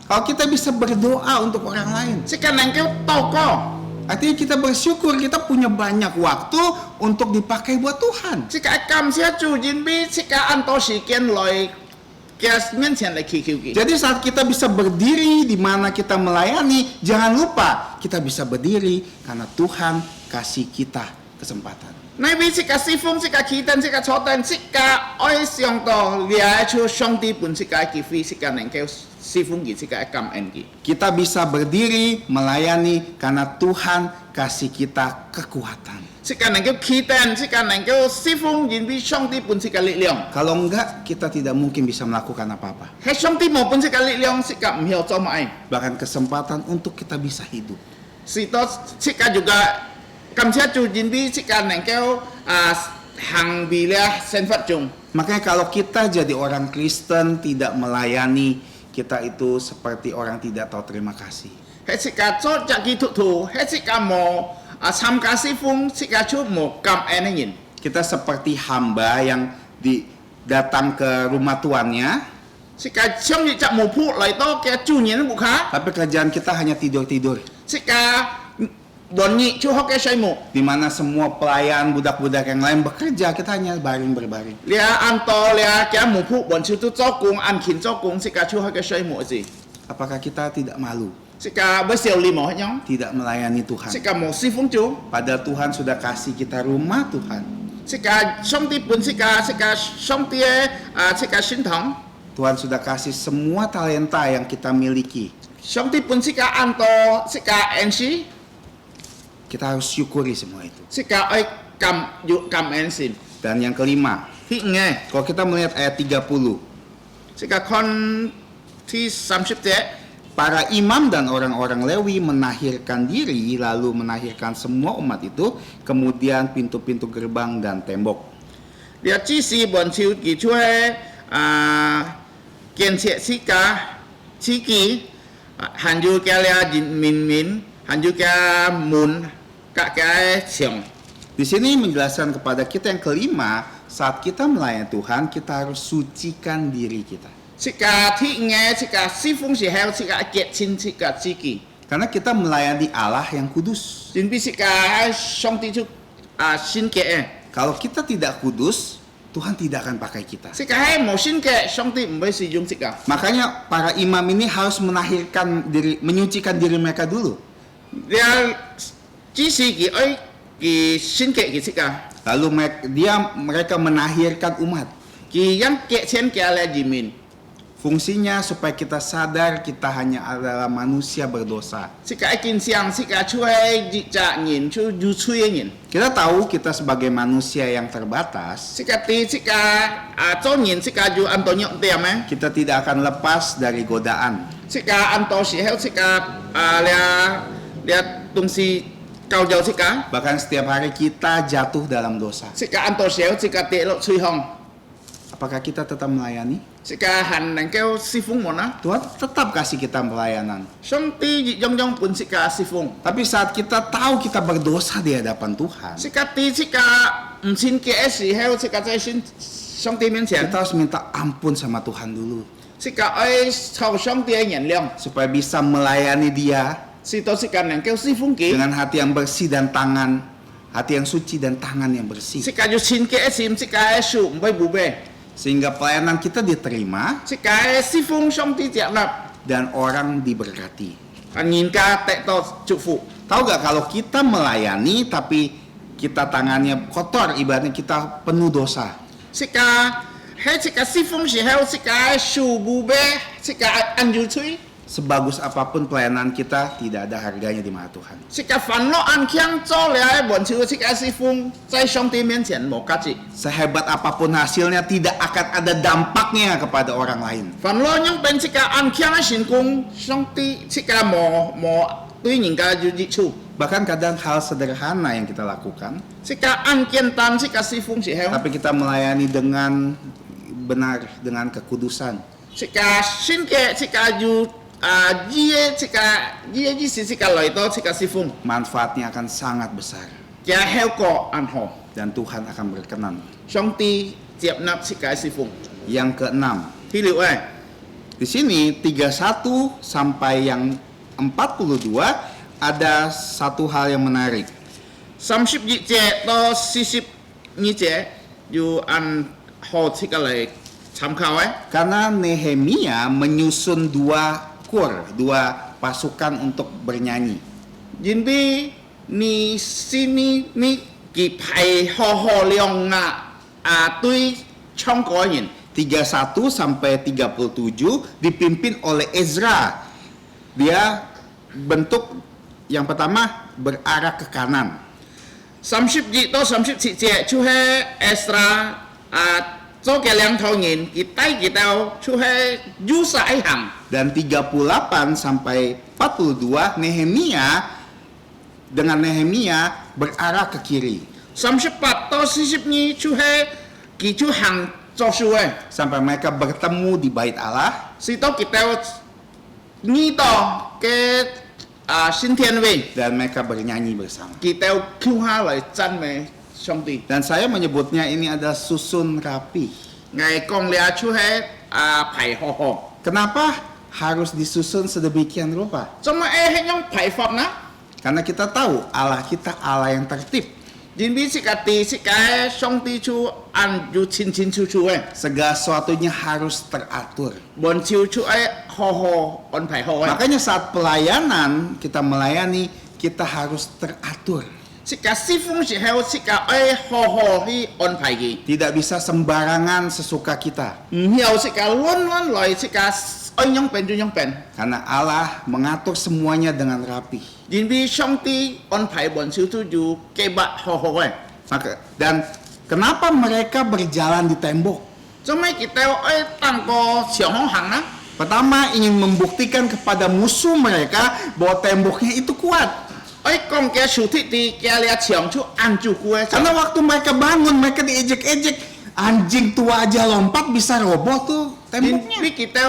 Speaker 4: Kalau kita bisa berdoa untuk orang lain,
Speaker 5: 這個能夠禱告。
Speaker 4: artinya kita bersyukur kita punya banyak waktu untuk dipakai buat Tuhan.
Speaker 5: 這個感謝主因為這個按多時間來嘅面前來祈求佢。
Speaker 4: Jadi saat kita bisa berdiri di mana kita melayani, jangan lupa kita bisa berdiri karena Tuhan kasih kita kesempatan.
Speaker 5: 那為這個侍奉、這個祈禱、這個坐等、這個愛上到了出上帝本這個機會，這個能夠侍奉佢，這個感恩佢。
Speaker 4: Kita bisa berdiri melayani karena Tuhan kasih kita kekuatan.
Speaker 5: 這個能夠祈禱、這個能夠侍奉，因為上帝本這個力量。
Speaker 4: Kalau enggak, kita tidak mungkin bisa melakukan apa-apa.
Speaker 5: 係上帝冇本這個力量，這個唔曉做乜。
Speaker 4: Bahkan kesempatan untuk kita bisa hidup.
Speaker 5: 是到這個juga感謝主，因為這個能夠行為了生活中。
Speaker 4: Makanya kalau kita jadi orang Kristen tidak melayani, kita itu seperti orang tidak tahu terima kasih.
Speaker 5: 係這個做隻基督徒，係這個冇参加侍奉是個出無感恩的人。
Speaker 4: Kita seperti hamba yang datang ke rumah tuannya,
Speaker 5: 是個相遇隻無鋪嚟到嘅主人無卡，
Speaker 4: tapi kerjaan kita hanya tidur-tidur.
Speaker 5: 是個輪椅出學嘅細木。
Speaker 4: Di mana semua pelayan, budak-budak yang lain bekerja, kita hanya berbaring.
Speaker 5: 你按到你嘅無鋪，完全都做工，按勤做工，是個出學嘅細木字，
Speaker 4: Apakah kita tidak malu,
Speaker 5: 是個不少禮貌一樣，
Speaker 4: tidak melayani
Speaker 5: 是
Speaker 4: Tuhan?
Speaker 5: 個無侍奉主，
Speaker 4: Padahal Tuhan sudah kasih kita rumah Tuhan.
Speaker 5: 是個上帝本是個上帝嘅是個心堂，
Speaker 4: Tuhan sudah kasih semua talenta yang kita miliki.
Speaker 5: 上帝本是個按到是個恩師，
Speaker 4: Kita harus syukuri semua itu.
Speaker 5: 是個愛感恩心。
Speaker 4: Dan yang kelima,
Speaker 5: 第五嘅
Speaker 4: kalau kita melihat ayat 30,
Speaker 5: 是個看第30節。
Speaker 4: para imam dan orang-orang Lewi menahirkan diri, lalu menahirkan semua umat itu, kemudian pintu-pintu gerbang dan tembok.
Speaker 5: 你只是按照記出嘅建設是個司機，還有嘅人民，還有嘅門，嘅牆。
Speaker 4: Di sini menjelaskan kepada kita yang kelima, saat kita melayani Tuhan, kita harus sucikan diri kita.
Speaker 5: 是個鐵嘅，是個侍奉時候，是個潔淨，是個司機。
Speaker 4: Karena kita melayani Allah yang kudus.
Speaker 5: 前邊是個上帝就聖潔嘅，
Speaker 4: Kalau kita tidak kudus, Tuhan tidak akan pakai kita.
Speaker 5: 是個係無聖潔，上帝唔會使用這個。
Speaker 4: Makanya para imam ini harus menyucikan diri mereka dulu.
Speaker 5: 你只是佢愛佢聖潔嘅這個，
Speaker 4: Lalu mereka menahirkan umat.
Speaker 5: 佢讓潔淨嘅人民。
Speaker 4: Fungsinya supaya kita sadar kita hanya adalah manusia berdosa.
Speaker 5: 是個見相，是個出嚟日責人，出如吹嘅人。
Speaker 4: Kita tahu kita sebagai manusia yang terbatas,
Speaker 5: 是個啲，是個做人，是個要按到約點嘅。
Speaker 4: kita tidak akan lepas dari godaan.
Speaker 5: 是個按到時候，是個你東西教導是個，
Speaker 4: Bahkan setiap hari kita jatuh dalam dosa.
Speaker 5: 是個按到時候，是個跌落水坑，
Speaker 4: Apakah kita tetap melayani?
Speaker 5: 是個很能夠侍奉我啦。
Speaker 4: Tuhan tetap kasih kita pelayanan.
Speaker 5: 上帝用本是個侍奉，
Speaker 4: Tapi saat kita tahu kita berdosa di hadapan Tuhan,
Speaker 5: 是個啲，是個唔清潔嘅時候，是個在上帝面前，
Speaker 4: kita harus minta ampun sama Tuhan dulu.
Speaker 5: 是個愛求上帝嘅原諒，
Speaker 4: Supaya bisa melayani Dia
Speaker 5: 是到是個能夠侍奉佢，
Speaker 4: dengan hati yang bersih dan hati yang suci dan tangan yang bersih.
Speaker 5: 是個要清潔嘅心，是個手唔會污穢。
Speaker 4: Sehingga pelayanan kita diterima
Speaker 5: 是個侍奉上帝接納，
Speaker 4: dan orang diberkati.
Speaker 5: 人家得到祝福。
Speaker 4: Tahu gak kalau kita melayani tapi kita tangannya kotor, ibaratnya kita penuh dosa.
Speaker 5: 是個喺是個侍奉時候，是個手污穢，是個按住吹，
Speaker 4: Sebagus apapun pelayanan kita tidak ada harganya di mata Tuhan.
Speaker 5: 是個煩惱按強做嚟，完全是個侍奉，在上帝面前冇價值。
Speaker 4: Sehebat apapun hasilnya tidak akan ada dampaknya kepada orang lain.
Speaker 5: 煩惱用變是個按強嘅成功，上帝是個冇對人家有益處，
Speaker 4: Bahkan kadang hal sederhana yang kita lakukan,
Speaker 5: 是個按簡單是個侍奉時候，
Speaker 4: tapi kita melayani dengan benar, dengan kekudusan.
Speaker 5: 是個聖潔，是個有義，是個義意思是個來到是個侍奉，
Speaker 4: Manfaatnya akan sangat besar
Speaker 5: 嘅效果按好，
Speaker 4: dan Tuhan akan berkenan.
Speaker 5: 上帝接納是個侍奉。
Speaker 4: Yang keenam,
Speaker 5: 第六位。
Speaker 4: di sini 31 sampai yang 42 ada satu hal yang menarik.
Speaker 5: 32節到42節要按好這個嚟參考嘅，
Speaker 4: Karena Nehemia menyusun dua pasukan untuk bernyanyi.
Speaker 5: 因為你sini你佢排好量對唱歌人，
Speaker 4: 31 sampai 37 dipimpin oleh Ezra. Dia bentuk yang pertama berarah ke kanan.
Speaker 5: 32到37節就係 Ezra 做嘅兩頭人，佢帶佢到就係右手一行。
Speaker 4: Dan 38 sampai 42 dengan Nehemia berarah ke kiri.
Speaker 5: 38到42就係佢就行做事嘅。
Speaker 4: Sampai mereka bertemu di bait Allah.
Speaker 5: 是到佢到呢度嘅新天位，
Speaker 4: dan mereka bernyanyi bersama.
Speaker 5: 佢哋叫下來讚美上帝。
Speaker 4: Dan saya menyebutnya ini adalah susun rapi.
Speaker 5: 我講了出係排好好，
Speaker 4: Kenapa harus disusun sedemikian rupa?
Speaker 5: 做乜係用排法呢？
Speaker 4: Karena kita tahu Allah kita Allah yang tertib.
Speaker 5: 因為是個地是個上帝出按住清清楚楚嘅，
Speaker 4: Segala sesuatunya harus teratur.
Speaker 5: 按照出係好好安排好嘅。
Speaker 4: Makanya saat pelayanan kita melayani kita harus teratur.
Speaker 5: 是個侍奉時候是個好好去安排嘅，
Speaker 4: Tidak bisa sembarangan sesuka kita.
Speaker 5: 唔要是個亂來是個按樣變就樣變。
Speaker 4: Karena Allah mengatur semuanya dengan rapi.
Speaker 5: 因為上帝安排按照住計劃好好嘅。
Speaker 4: Dan kenapa mereka berjalan di tembok?
Speaker 5: 做咩kita當個長空行呢？
Speaker 4: Pertama ingin membuktikan kepada musuh mereka bahwa temboknya itu kuat.
Speaker 5: 講嘅樹鐵地嘅咧長出按住嘅。
Speaker 4: Karena waktu mereka bangun mereka diejek-ejek. Anjing tua aja lompat bisa roboh tuh
Speaker 5: 因
Speaker 4: temboknya.
Speaker 5: 為kita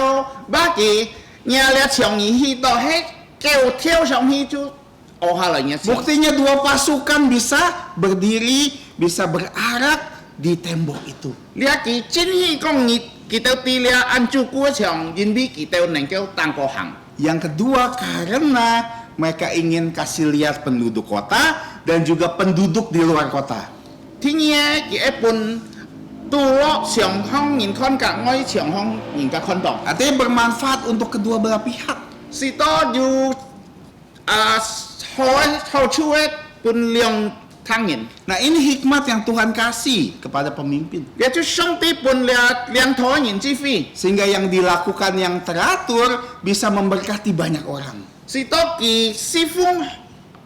Speaker 5: bagi nya咧長而去到係叫跳上去就落下來嘅。
Speaker 4: Buktinya dua pasukan bisa berdiri, bisa berarak di tembok itu.
Speaker 5: 你係真係講你kita pilih按住嘅長，因為kita能夠當個行。
Speaker 4: Yang kedua karena mereka ingin kasih lihat penduduk kota dan juga penduduk di luar kota.
Speaker 5: 天嘢嘅一半到落上空人看隔外上空人家看到，
Speaker 4: Artinya bermanfaat untuk kedua belah pihak.
Speaker 5: 是多要好處嘅半兩湯人。
Speaker 4: Nah ini hikmat yang Tuhan kasih kepada pemimpin.
Speaker 5: 也就上帝半兩台人之飛，
Speaker 4: Sehingga yang dilakukan yang teratur bisa memberkati banyak orang.
Speaker 5: 是多佢師傅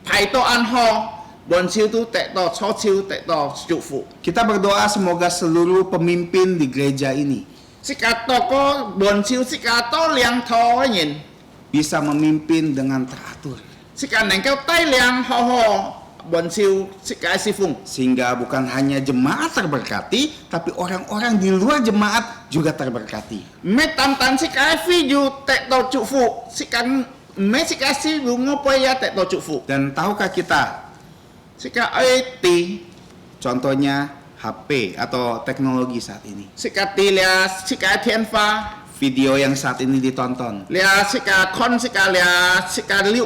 Speaker 5: 排到按好，按照都得到初超得到祝福。
Speaker 4: Kita berdoa semoga seluruh pemimpin di gereja ini
Speaker 5: 是個多個按照是個多兩台人，
Speaker 4: bisa memimpin dengan teratur.
Speaker 5: 是個能夠帶領好好按照是個師傅。
Speaker 4: Sehingga bukan hanya jemaat terberkati, tapi orang-orang di luar jemaat juga terberkati.
Speaker 5: 唔係單單是個飛要得到祝福，是個唔係是個師傅我背也得到祝福，
Speaker 4: Dan tahukah kita
Speaker 5: 是個地。
Speaker 4: contohnya HP atau teknologi saat ini?
Speaker 5: 是個地了，是個天花。
Speaker 4: Video yang saat ini ditonton
Speaker 5: 了是個看是個了是個六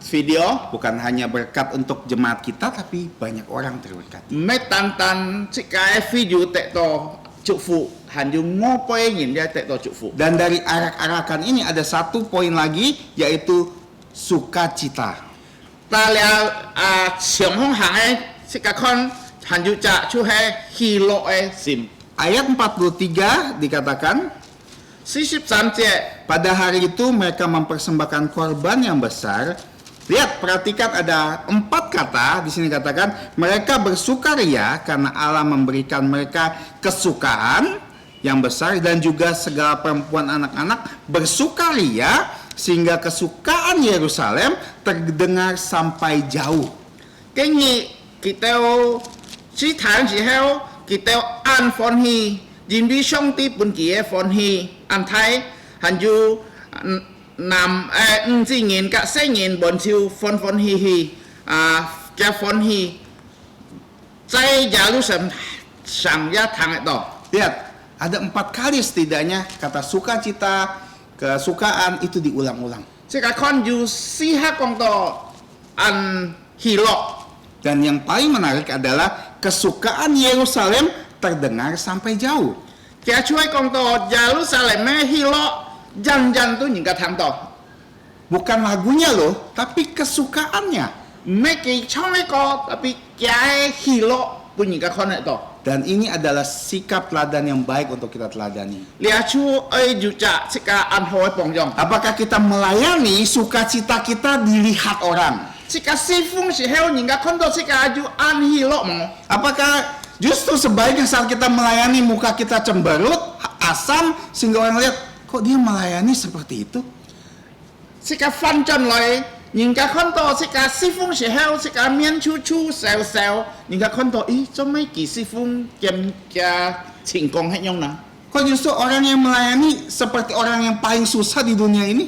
Speaker 5: video，
Speaker 4: bukan hanya berkat untuk jemaat kita, tapi banyak orang terberkati.
Speaker 5: 唔係單單是個 video 得到祝福，還要我背人家得到祝福。
Speaker 4: Dan dari arak-arakan ini ada satu poin lagi, yaitu sukacita.
Speaker 5: 但了上空行嘅是個看，還要摘出係喜樂嘅心。
Speaker 4: Ayat 43 dikatakan,
Speaker 5: 43節，
Speaker 4: pada hari itu mereka mempersembahkan korban yang besar. Lihat, perhatikan ada 4 kata di sini katakan mereka bersukaria karena Allah memberikan mereka kesukaan yang besar dan juga segala perempuan anak-anak bersukaria sehingga kesukaan Yerusalem terdengar sampai jauh.
Speaker 5: 今日kita 去談時候，kita 按歡喜，因為上帝本佢嘅歡喜，按睇還要男唔知人甲細人本朝歡歡喜喜嘅歡喜，在耶路撒冷上也談得到。
Speaker 4: Lihat, ada 4 kali setidaknya kata sukacita, kesukaan itu diulang-ulang.
Speaker 5: 即個看要試下講到按喜樂。
Speaker 4: Dan yang paling menarik adalah kesukaan Yerusalem terdengar sampai jauh.
Speaker 5: 其實出嚟講到耶路撒冷嘅喜樂，人人都能夠聽到。
Speaker 4: Bukan lagunya loh, tapi kesukaannya.
Speaker 5: 唔係佢唱嘅歌，特別嘅喜樂本人嘅看得到。
Speaker 4: Dan ini adalah sikap teladan yang baik untuk kita teladani.
Speaker 5: 你出要摘即個按好嘅榜樣。
Speaker 4: Apakah kita melayani sukacita kita dilihat orang?
Speaker 5: 即個師傅時候，人家看到即個要按喜樂冇？
Speaker 4: Apakah justru sebaliknya saat kita melayani muka kita cemberut, asam, sehingga orang lihat, kok dia melayani seperti itu?
Speaker 5: 即個反轉來，人家看到即個師傅時候，即個面粗粗笑笑，人家看到，咦，做咩佢師傅嘅情況係樣呢？
Speaker 4: Kok justru orang yang melayani seperti orang yang paling susah di dunia ini?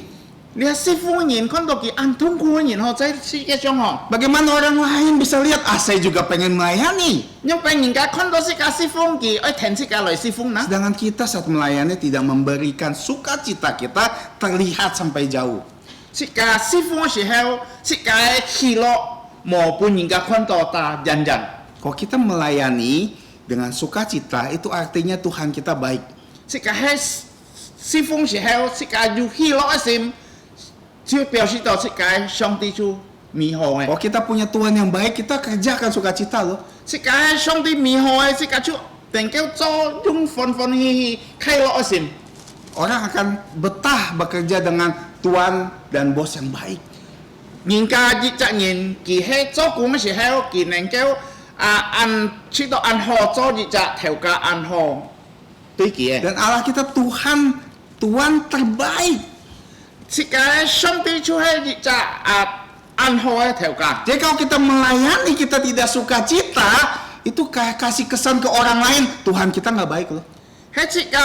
Speaker 5: Lihat si fung yin kon to ki an tung ku yin ho zai si ke chong ho.
Speaker 4: Bagaimana orang lain bisa lihat, saya juga pengen melayani.
Speaker 5: Nhưng pengen ka kon to si ka si fung ki ai ten si ka loi si fung na.
Speaker 4: Sedangkan kita saat melayani tidak memberikan sukacita kita terlihat sampai jauh.
Speaker 5: Si ka si fung si heo si ka hi lo mo pun yin ka kon to ta jan jan.
Speaker 4: Kalau kita melayani dengan sukacita, itu artinya Tuhan kita baik.
Speaker 5: Si ka he si fung si heo si ka ju hi lo asim. 就表示到是该上帝就迷惑
Speaker 4: Kalau
Speaker 5: 嘅，
Speaker 4: kita punya Tuhan yang baik, kita kerjakan sukacita loh.
Speaker 5: 是该上帝迷惑嘅，是该就能夠做用歡歡喜喜快樂嘅心。
Speaker 4: Orang akan betah bekerja dengan Tuan dan bos yang baik.
Speaker 5: 人家一責任，佢喺做工嘅時候，佢能夠知道按好做一隻條件按好對佢嘅，
Speaker 4: Dan Allah kita Tuhan terbaik.
Speaker 5: 是該上帝就係一隻按好嘅條件。
Speaker 4: Jadi kalau kita melayani, kita tidak sukacita, itu kayak kasih kesan ke orang lain, Tuhan kita nggak baik loh.
Speaker 5: 喺是個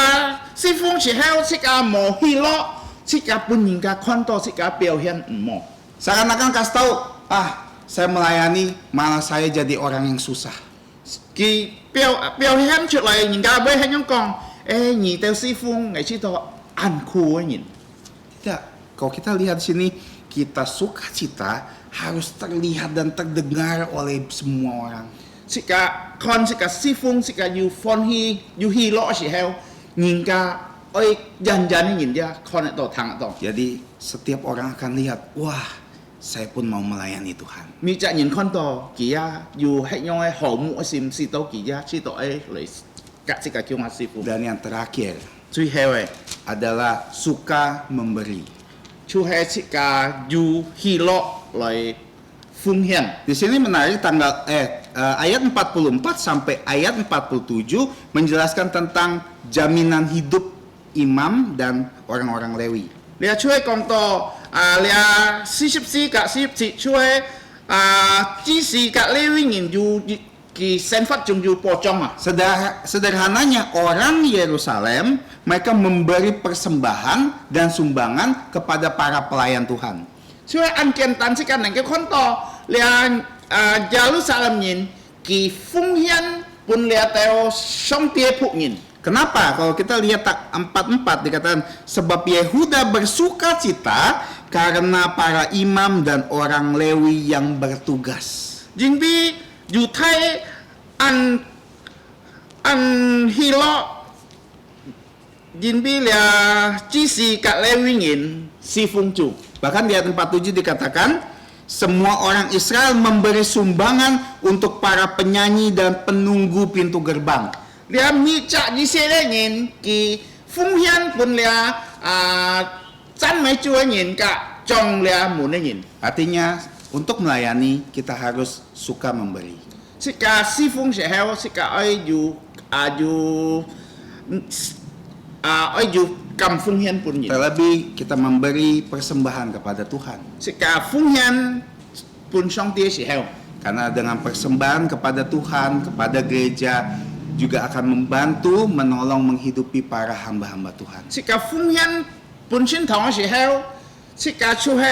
Speaker 5: 侍奉時候，是個無喜樂，是個本人家看到是個表現唔好。
Speaker 4: Seakan-akan kasih tahu, saya melayani, malah saya jadi orang yang susah.
Speaker 5: 佢表現出嚟，人家會係咁講，你對侍奉係知道按酷嘅人。
Speaker 4: Tidak, kalau kita lihat sini, kita sukacita harus terlihat dan terdengar oleh semua orang.
Speaker 5: 是個看是個侍奉，是個要歡喜要喜樂嘅時候，人家愛人嘅人家看得到聽得到。
Speaker 4: Jadi setiap orang akan lihat, wah, saya pun mau melayani Tuhan.
Speaker 5: มี隻人看到佢要係用嘅項目嘅心，知道佢知道嚟格是個叫我侍奉。
Speaker 4: Dan yang terakhir
Speaker 5: 最後嘅
Speaker 4: adalah suka memberi.
Speaker 5: 就係是個要喜樂嚟奉獻。
Speaker 4: Di sini menarik ayat 44 sampai ayat 47 menjelaskan tentang jaminan hidup imam dan orang-orang Lewi.
Speaker 5: 你出去講到你44格47出去指示格呢位人要佢身份仲要保障啊！
Speaker 4: Sederhananya orang Yerusalem mereka memberi persembahan dan sumbangan kepada para pelayan Tuhan.
Speaker 5: 出去案件但是間能夠看到你耶路撒冷人佢奉獻本嚟到上帝僕人。
Speaker 4: Kenapa? Kalau kita lihat 44 dikatakan sebab Yehuda bersuka cita karena para imam dan orang Lewi yang bertugas.
Speaker 5: 因為猶太按希樂，因為指示格利位人侍奉主。
Speaker 4: Bahkan di ayat 47 dikatakan semua orang Israel memberi sumbangan untuk para penyanyi dan penunggu pintu gerbang.
Speaker 5: 你咪責呢些嘅人，佢奉獻本嚟讚美主嘅人，甲將了門嘅人，
Speaker 4: Artinya untuk melayani kita harus suka memberi.
Speaker 5: 是甲侍奉時候，是甲愛要咁奉獻本人，
Speaker 4: Terlebih kita memberi persembahan kepada Tuhan.
Speaker 5: 是甲奉獻本上帝嘅時候。
Speaker 4: Karena dengan persembahan kepada Tuhan, kepada gereja juga akan membantu menolong menghidupi para hamba-hamba Tuhan.
Speaker 5: 是甲奉獻本身堂嘅時候，是甲出去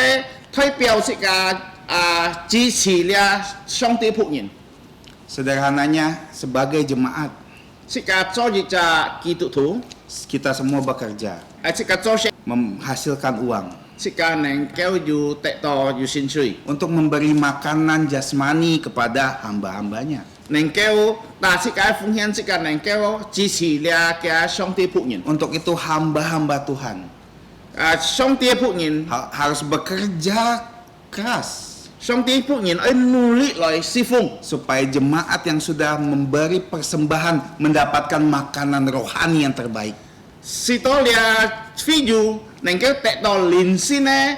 Speaker 5: 代表是甲支持了上帝僕人，
Speaker 4: Sederhananya sebagai jemaat
Speaker 5: 是甲做一隻基督徒，
Speaker 4: kita semua bekerja
Speaker 5: 是甲做些，
Speaker 4: menghasilkan uang
Speaker 5: 是甲能夠要得到要薪水，
Speaker 4: untuk memberi makanan jasmani kepada hamba-hambanya.
Speaker 5: 能夠但是甲奉獻是甲能夠支持了嘅上帝僕人，
Speaker 4: Untuk itu hamba-hamba Tuhan
Speaker 5: 上帝僕人，
Speaker 4: harus bekerja keras
Speaker 5: 上帝僕人愛努力來侍奉，
Speaker 4: supaya jemaat yang sudah memberi persembahan mendapatkan makanan rohani yang terbaik.
Speaker 5: 使到了非洲能夠得到靈性嘅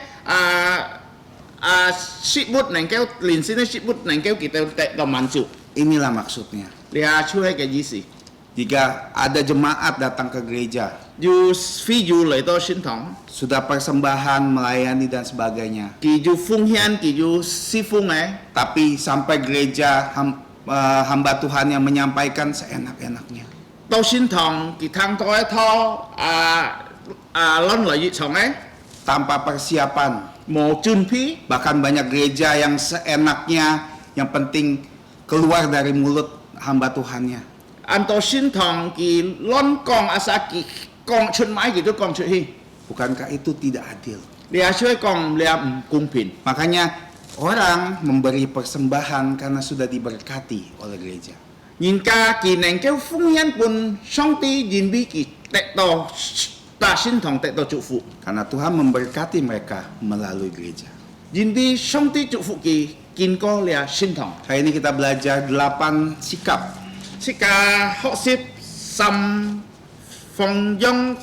Speaker 5: 食物，能夠靈性嘅食物能夠佢哋得到滿足。
Speaker 4: Inilah maksudnya.
Speaker 5: 你出去嘅意思，
Speaker 4: Jika ada jemaat datang ke gereja,
Speaker 5: 要非洲嚟到聖堂，
Speaker 4: sudah persembahan, melayani dan sebagainya,
Speaker 5: 佢要奉獻，佢要侍奉嘅，
Speaker 4: tapi sampai gereja hamba Tuhan yang menyampaikan seenak-enaknya.
Speaker 5: 到聖堂佢聽到一套論來越長嘅，
Speaker 4: tanpa persiapan.
Speaker 5: 冇準備，
Speaker 4: Bahkan banyak gereja yang seenaknya, yang penting keluar dari mulut hamba Tuhannya.
Speaker 5: 按到先堂佢亂講阿啥佢講出買佢都講出去，
Speaker 4: Bukankah itu tidak adil?
Speaker 5: 你阿出去講你阿唔公平。
Speaker 4: Makanya orang memberi persembahan karena sudah diberkati oleh gereja.
Speaker 5: 人家佢能夠奉獻本上帝人俾佢得到大先堂得到祝福，
Speaker 4: Karena Tuhan memberkati mereka melalui gereja.
Speaker 5: 人俾上帝祝福佢經過你阿先堂。
Speaker 4: Hari ini kita belajar 8 sikap.
Speaker 5: 即個學習三方樣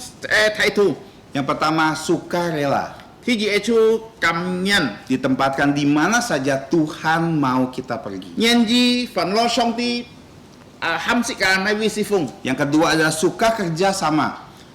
Speaker 5: 態度，
Speaker 4: Yang pertama, sukarela.
Speaker 5: 第二係感恩，
Speaker 4: Ditempatkan di mana saja Tuhan mau kita pergi.
Speaker 5: 願意煩惱上帝喊即個乃為侍奉。
Speaker 4: Yang kedua adalah suka kerja sama.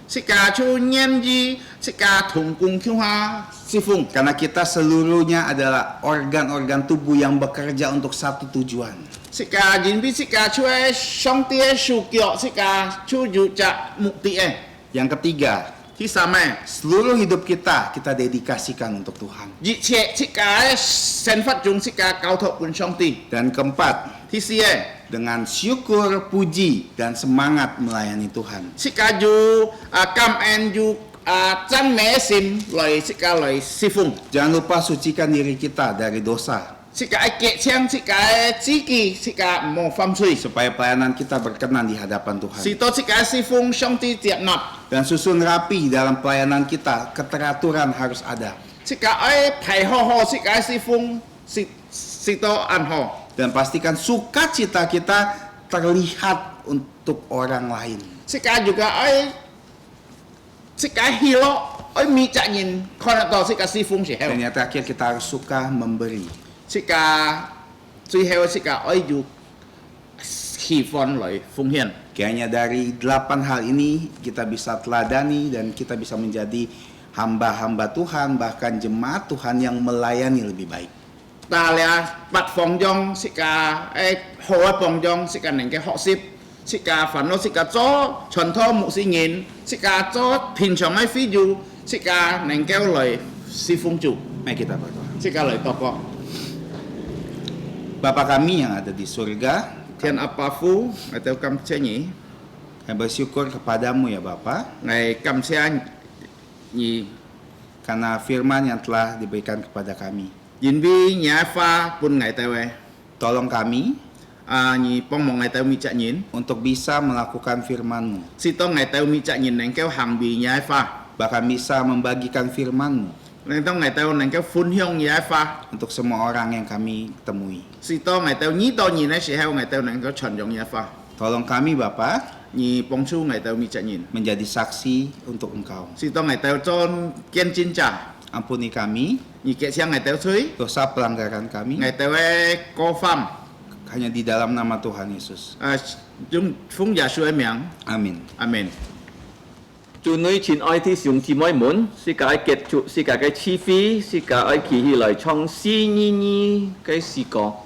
Speaker 5: 即個就願意即個同工協下侍奉。
Speaker 4: Karena kita seluruhnya adalah organ-organ tubuh yang bekerja untuk satu tujuan.
Speaker 5: 即個人比即個就係上帝嘅手腳，即個就有隻目的嘅。
Speaker 4: Yang ketiga,
Speaker 5: 第三嘅，
Speaker 4: seluruh hidup kita dedikasikan untuk Tuhan.
Speaker 5: 而且即個生活中即個交託本上帝。
Speaker 4: Dan keempat,
Speaker 5: 第四嘅，
Speaker 4: dengan syukur, puji, dan semangat melayani Tuhan.
Speaker 5: 即個有感恩有讚美心來即個來侍奉。
Speaker 4: Jangan lupa sucikan diri kita dari dosa,
Speaker 5: 即個潔淨，即個自己，即個冇犯罪。
Speaker 4: supaya pelayanan kita berkenan di hadapan Tuhan.
Speaker 5: 是到即個侍奉上帝接納。
Speaker 4: Dan susun rapi dalam pelayanan kita, keteraturan harus ada.
Speaker 5: 即個排好，即個侍奉是到安好。
Speaker 4: Dan pastikan sukacita kita terlihat untuk orang lain.
Speaker 5: 即個juga即個喜樂，每隻人看得到即個侍奉時候。
Speaker 4: Dan yang terakhir, kita harus suka memberi.
Speaker 5: 即個最後即個有喜歡來奉獻。
Speaker 4: Kayaknya dari 8 hal ini kita bisa teladani dan kita bisa menjadi hamba-hamba Tuhan, bahkan jemaat Tuhan yang melayani lebih baik.
Speaker 5: 但係八方中即個好嘅方中，即個能夠學習，即個煩惱，即個做傳統牧師人，即個做平常嘅非要，即個能夠來侍奉主，
Speaker 4: Mari kita berdoa.
Speaker 5: 即個來禱告。
Speaker 4: Bapa kami yang ada di surga,
Speaker 5: 天阿爸父，我哋感謝你，
Speaker 4: kami bersyukur kepadamu ya Bapa,
Speaker 5: 我感謝你，
Speaker 4: karena firman yang telah diberikan kepada kami.
Speaker 5: 因為你發本我哋嘅，
Speaker 4: Tolong kami
Speaker 5: 你幫忙我哋每隻人，
Speaker 4: untuk bisa melakukan firman-Mu,
Speaker 5: 使到我哋每隻人能夠行為你發，
Speaker 4: bahkan bisa membagikan firman-Mu
Speaker 5: 令到我哋能夠分享你發，
Speaker 4: untuk semua orang yang kami temui.
Speaker 5: 使到我哋遇到人嘅時候，我哋能夠傳揚你發。
Speaker 4: Tolong kami Bapa
Speaker 5: 你幫助我哋每隻人，
Speaker 4: menjadi saksi untuk Engkau.
Speaker 5: 使到我哋做見證者，
Speaker 4: Ampuni kami
Speaker 5: 你嘅聲我哋吹，
Speaker 4: dosa pelanggaran
Speaker 5: 我
Speaker 4: kami
Speaker 5: 哋嘅過犯，
Speaker 4: hanya di dalam nama Tuhan Yesus.
Speaker 5: 用奉耶穌嘅名，
Speaker 4: Amin.
Speaker 5: 阿門。
Speaker 1: Chủ nuôi chín oi thì xuống chỉ mỗi muốn, si cái kết trụ, si cái chi phí, si cái kỳ hi lại trong si nyi cái si ko.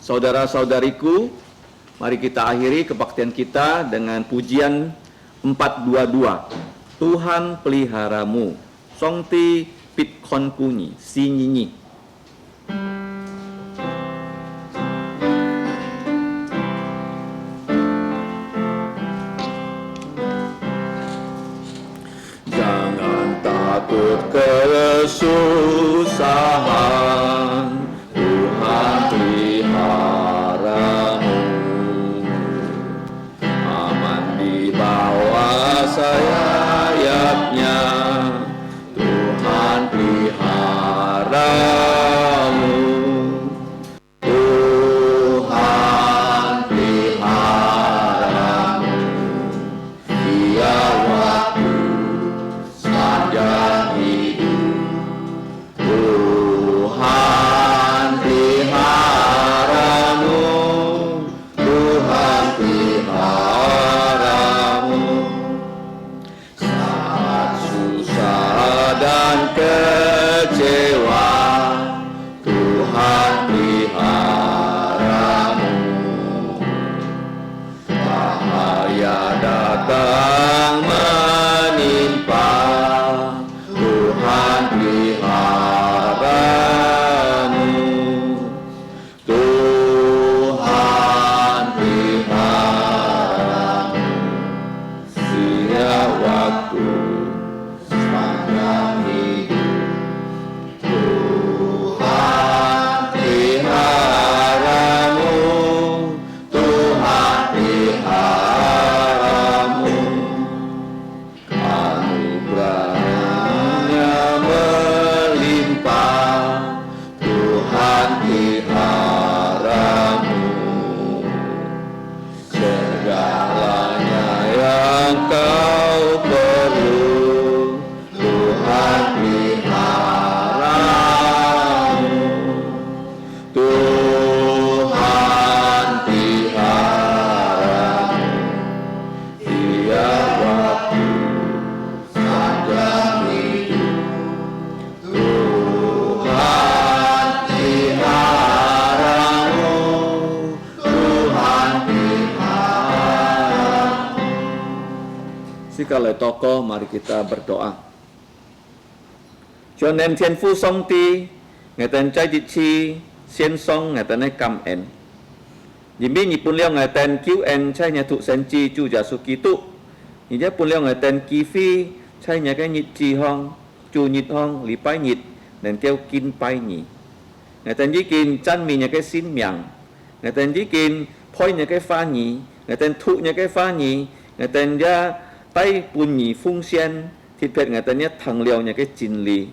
Speaker 1: Saudara-saudariku, mari kita akhiri kebaktian kita dengan pujian 422. Tuhan peliharamu, song ti pit kon kunyi, si nyi. Jangan takut kesusahan, Tuhan peliharamu. Aman di bawah sayapnya, Tuhan peliharamu. Tuhan peliharamu, Dia waktu sepanjang hidup. Tuhan peliharamu, Tuhan peliharamu. Saat susah dan kecewa, Jika oleh tokoh, mari kita berdoa. Cho nên Thiên父Song Ti, ngày tên trai dị chi, xiên song ngày tên cảm ơn. Dĩ mi nhị bùn liêu ngày tên cứu ơn trai nhà thụ sen chi chu giả su ký tụ. Nhị nhé bùn liêu ngày tên ký phi, trai nhà cái nhị chi hong, chu nhị hong, lý bái nhị, nên kêu kinh bái nhị. Ngày tên dĩ kinh chân mi nhà cái xin miệng. Ngày tên dĩ kinh phôi nhà cái pha nhị, ngày tên thụ nhà cái pha nhị, ngày tên ra tay bùn nhị phung xiên, thịt phết ngày tên nhất thằng liêu nhà cái chín lý.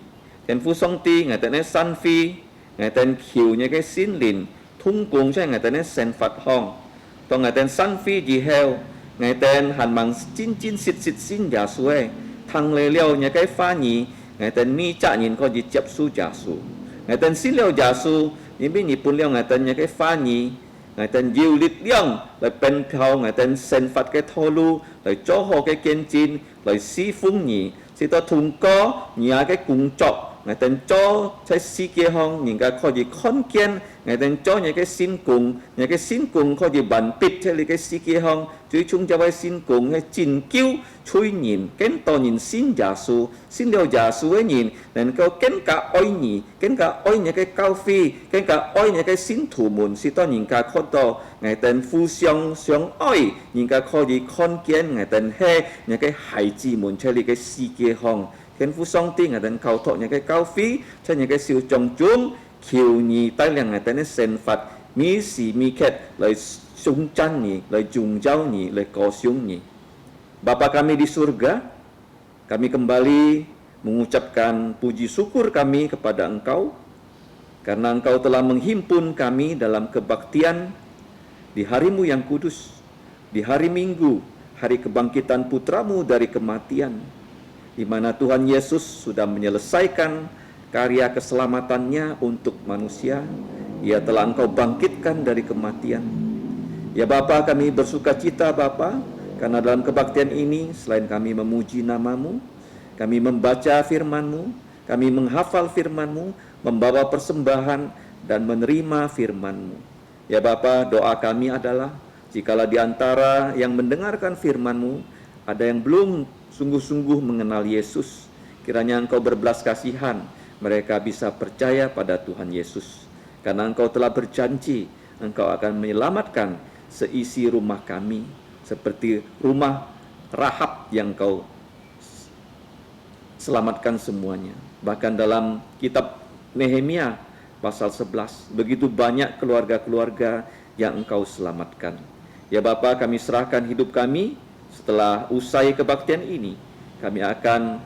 Speaker 1: Thiên父Song Ti, ngày tên san phi, ngày tên khiu nhà cái xin lìn, thung cuồng cho ngày tên sen phật hong. Còn ngày tên san phi gì heo, ngày tên hàn bằng chín chín xịt xịt xin giả suê, thằng lê liêu nhà cái pha nhị, ngày tên mi chạ nhìn có gì chấp su giả su. Ngày tên xin liêu giả su, những biết nhị bùn liêu ngày tên nhà cái pha nhị, ngày tên diêu lít liang, lại bên thao ngày tên sen phật cái thô lu, lại cho hồ cái kiên chín, lại si phung nhị, si to thùng có nhà cái cung trọc. Ngày tên cho trái si kia hong những cái khó gì khôn kiên, ngày tên cho những cái xin cùng khó gì bản bịt hay cái si kia hongជួយchung cho vai xin cùng hay chín cứu chui nhìn kén to nhìn xin giả su xin điều giả su ấy nhìn nên câu kén cả oi nhỉ kén cả oi những cái cao phi kén cả oi những cái xin thủ môn si to nhìn cả khó to ngày tên phu xiong xiong oi nhìn cái khó gì khôn kiên ngày tên he những cái hải chi môn chơi cái si kia hong. Thiên父Song Ti ngày tên cầu thọ những cái cao phí cho những cái siêu trồng chuông khiêu nhì tay liền ngày tên sen phật mi si mi ket lời sung chan nhì lời jung jauh nhì lời ko siung nhì. Bapa kami di surga, kami kembali mengucapkan puji syukur kami kepada Engkau karena Engkau telah menghimpun kami dalam kebaktian di harimu yang kudus, di hari Minggu, hari kebangkitan putramu dari kematian, di mana Tuhan Yesus sudah menyelesaikan karya keselamatannya untuk manusia. Ia telah Engkau bangkitkan dari kematian. Ya Bapa, kami bersuka cita Bapa, karena dalam kebaktian ini selain kami memuji nama-Mu, kami membaca firman-Mu, kami menghafal firman-Mu, membawa persembahan dan menerima firman-Mu. Ya Bapa, doa kami adalah jikalau di antara yang mendengarkan firman-Mu ada yang belum sungguh-sungguh mengenal Yesus, kiranya Engkau berbelas kasihan, mereka bisa percaya pada Tuhan Yesus. Karena Engkau telah berjanji, Engkau akan menyelamatkan seisi rumah kami, seperti rumah Rahab yang Engkau selamatkan semuanya. Bahkan dalam kitab Nehemia pasal 11, begitu banyak keluarga-keluarga yang Engkau selamatkan. Ya Bapa, kami serahkan hidup kami. Setelah usai kebaktian ini, kami akan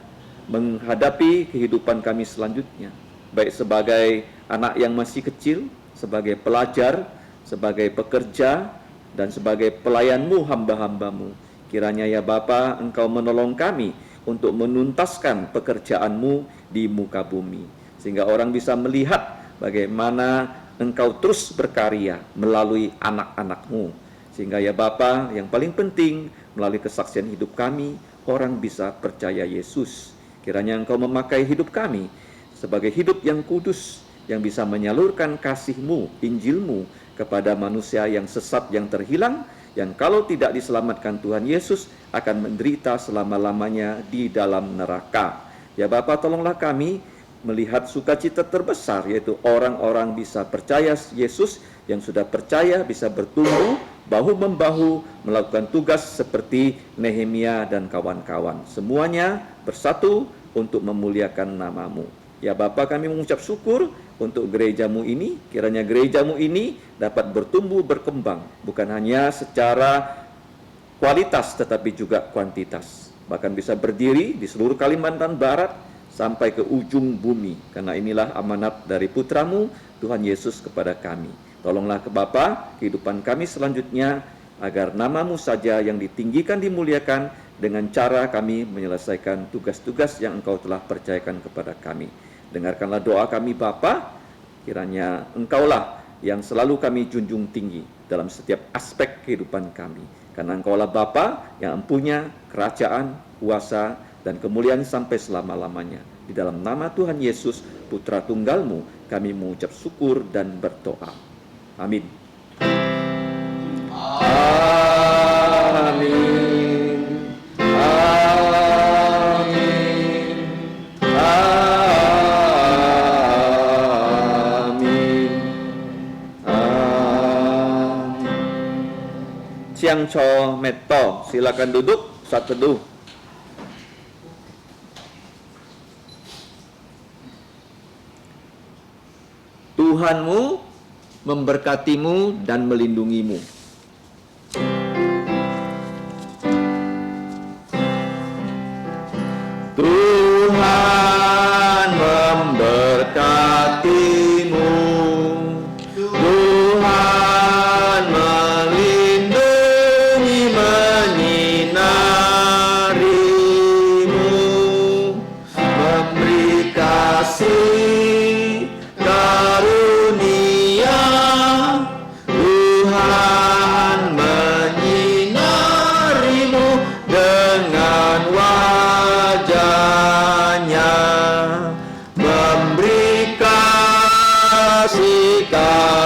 Speaker 1: menghadapi kehidupan kami selanjutnya, baik sebagai anak yang masih kecil, sebagai pelajar, sebagai pekerja, dan sebagai pelayan-Mu, hamba-hamba-Mu. Kiranya ya Bapa, Engkau menolong kami untuk menuntaskan pekerjaan-Mu di muka bumi, sehingga orang bisa melihat bagaimana Engkau terus berkarya melalui anak-anak-Mu. Sehingga ya Bapa, yang paling penting, melalui kesaksian hidup kami, orang bisa percaya Yesus. Kiranya Engkau memakai hidup kami sebagai hidup yang kudus, yang bisa menyalurkan kasih-Mu, Injil-Mu kepada manusia yang sesat, yang terhilang, yang kalau tidak diselamatkan Tuhan Yesus akan menderita selama-lamanya di dalam neraka. Ya Bapa, tolonglah kami melihat sukacita terbesar, yaitu orang-orang bisa percaya Yesus, yang sudah percaya bisa bertumbuh bahu-membahu melakukan tugas seperti Nehemia dan kawan-kawan. Semuanya bersatu untuk memuliakan nama-Mu. Ya Bapa, kami mengucap syukur untuk gereja-Mu ini. Kiranya gereja-Mu ini dapat bertumbuh berkembang, bukan hanya secara kualitas tetapi juga kuantitas. Bahkan bisa berdiri di seluruh Kalimantan Barat sampai ke ujung bumi. Karena inilah amanat dari Putra-Mu, Tuhan Yesus kepada kami. Tolonglah ke Bapa kehidupan kami selanjutnya, agar nama-Mu saja yang ditinggikan, dimuliakan, dengan cara kami menyelesaikan tugas-tugas yang Engkau telah percayakan kepada kami. Dengarkanlah doa kami Bapa, kiranya Engkaulah yang selalu kami junjung tinggi dalam setiap aspek kehidupan kami. Karena Engkaulah Bapa yang empunya kerajaan, kuasa, dan kemuliaan sampai selama-lamanya. Di dalam nama Tuhan Yesus, Putra Tunggal-Mu, kami mengucap syukur dan berdoa. Amin. Amin. Amin. Siang Cho Metto. Silakan duduk saat teduh. Tuhanmu memberkatimu dan melindungimu. Tuhan memberkatimu. Tuhan melindungi, menyinarimu, memberi kasih karunia. Tuhan menyinarimu dengan wajahnya, memberi kasih karunia.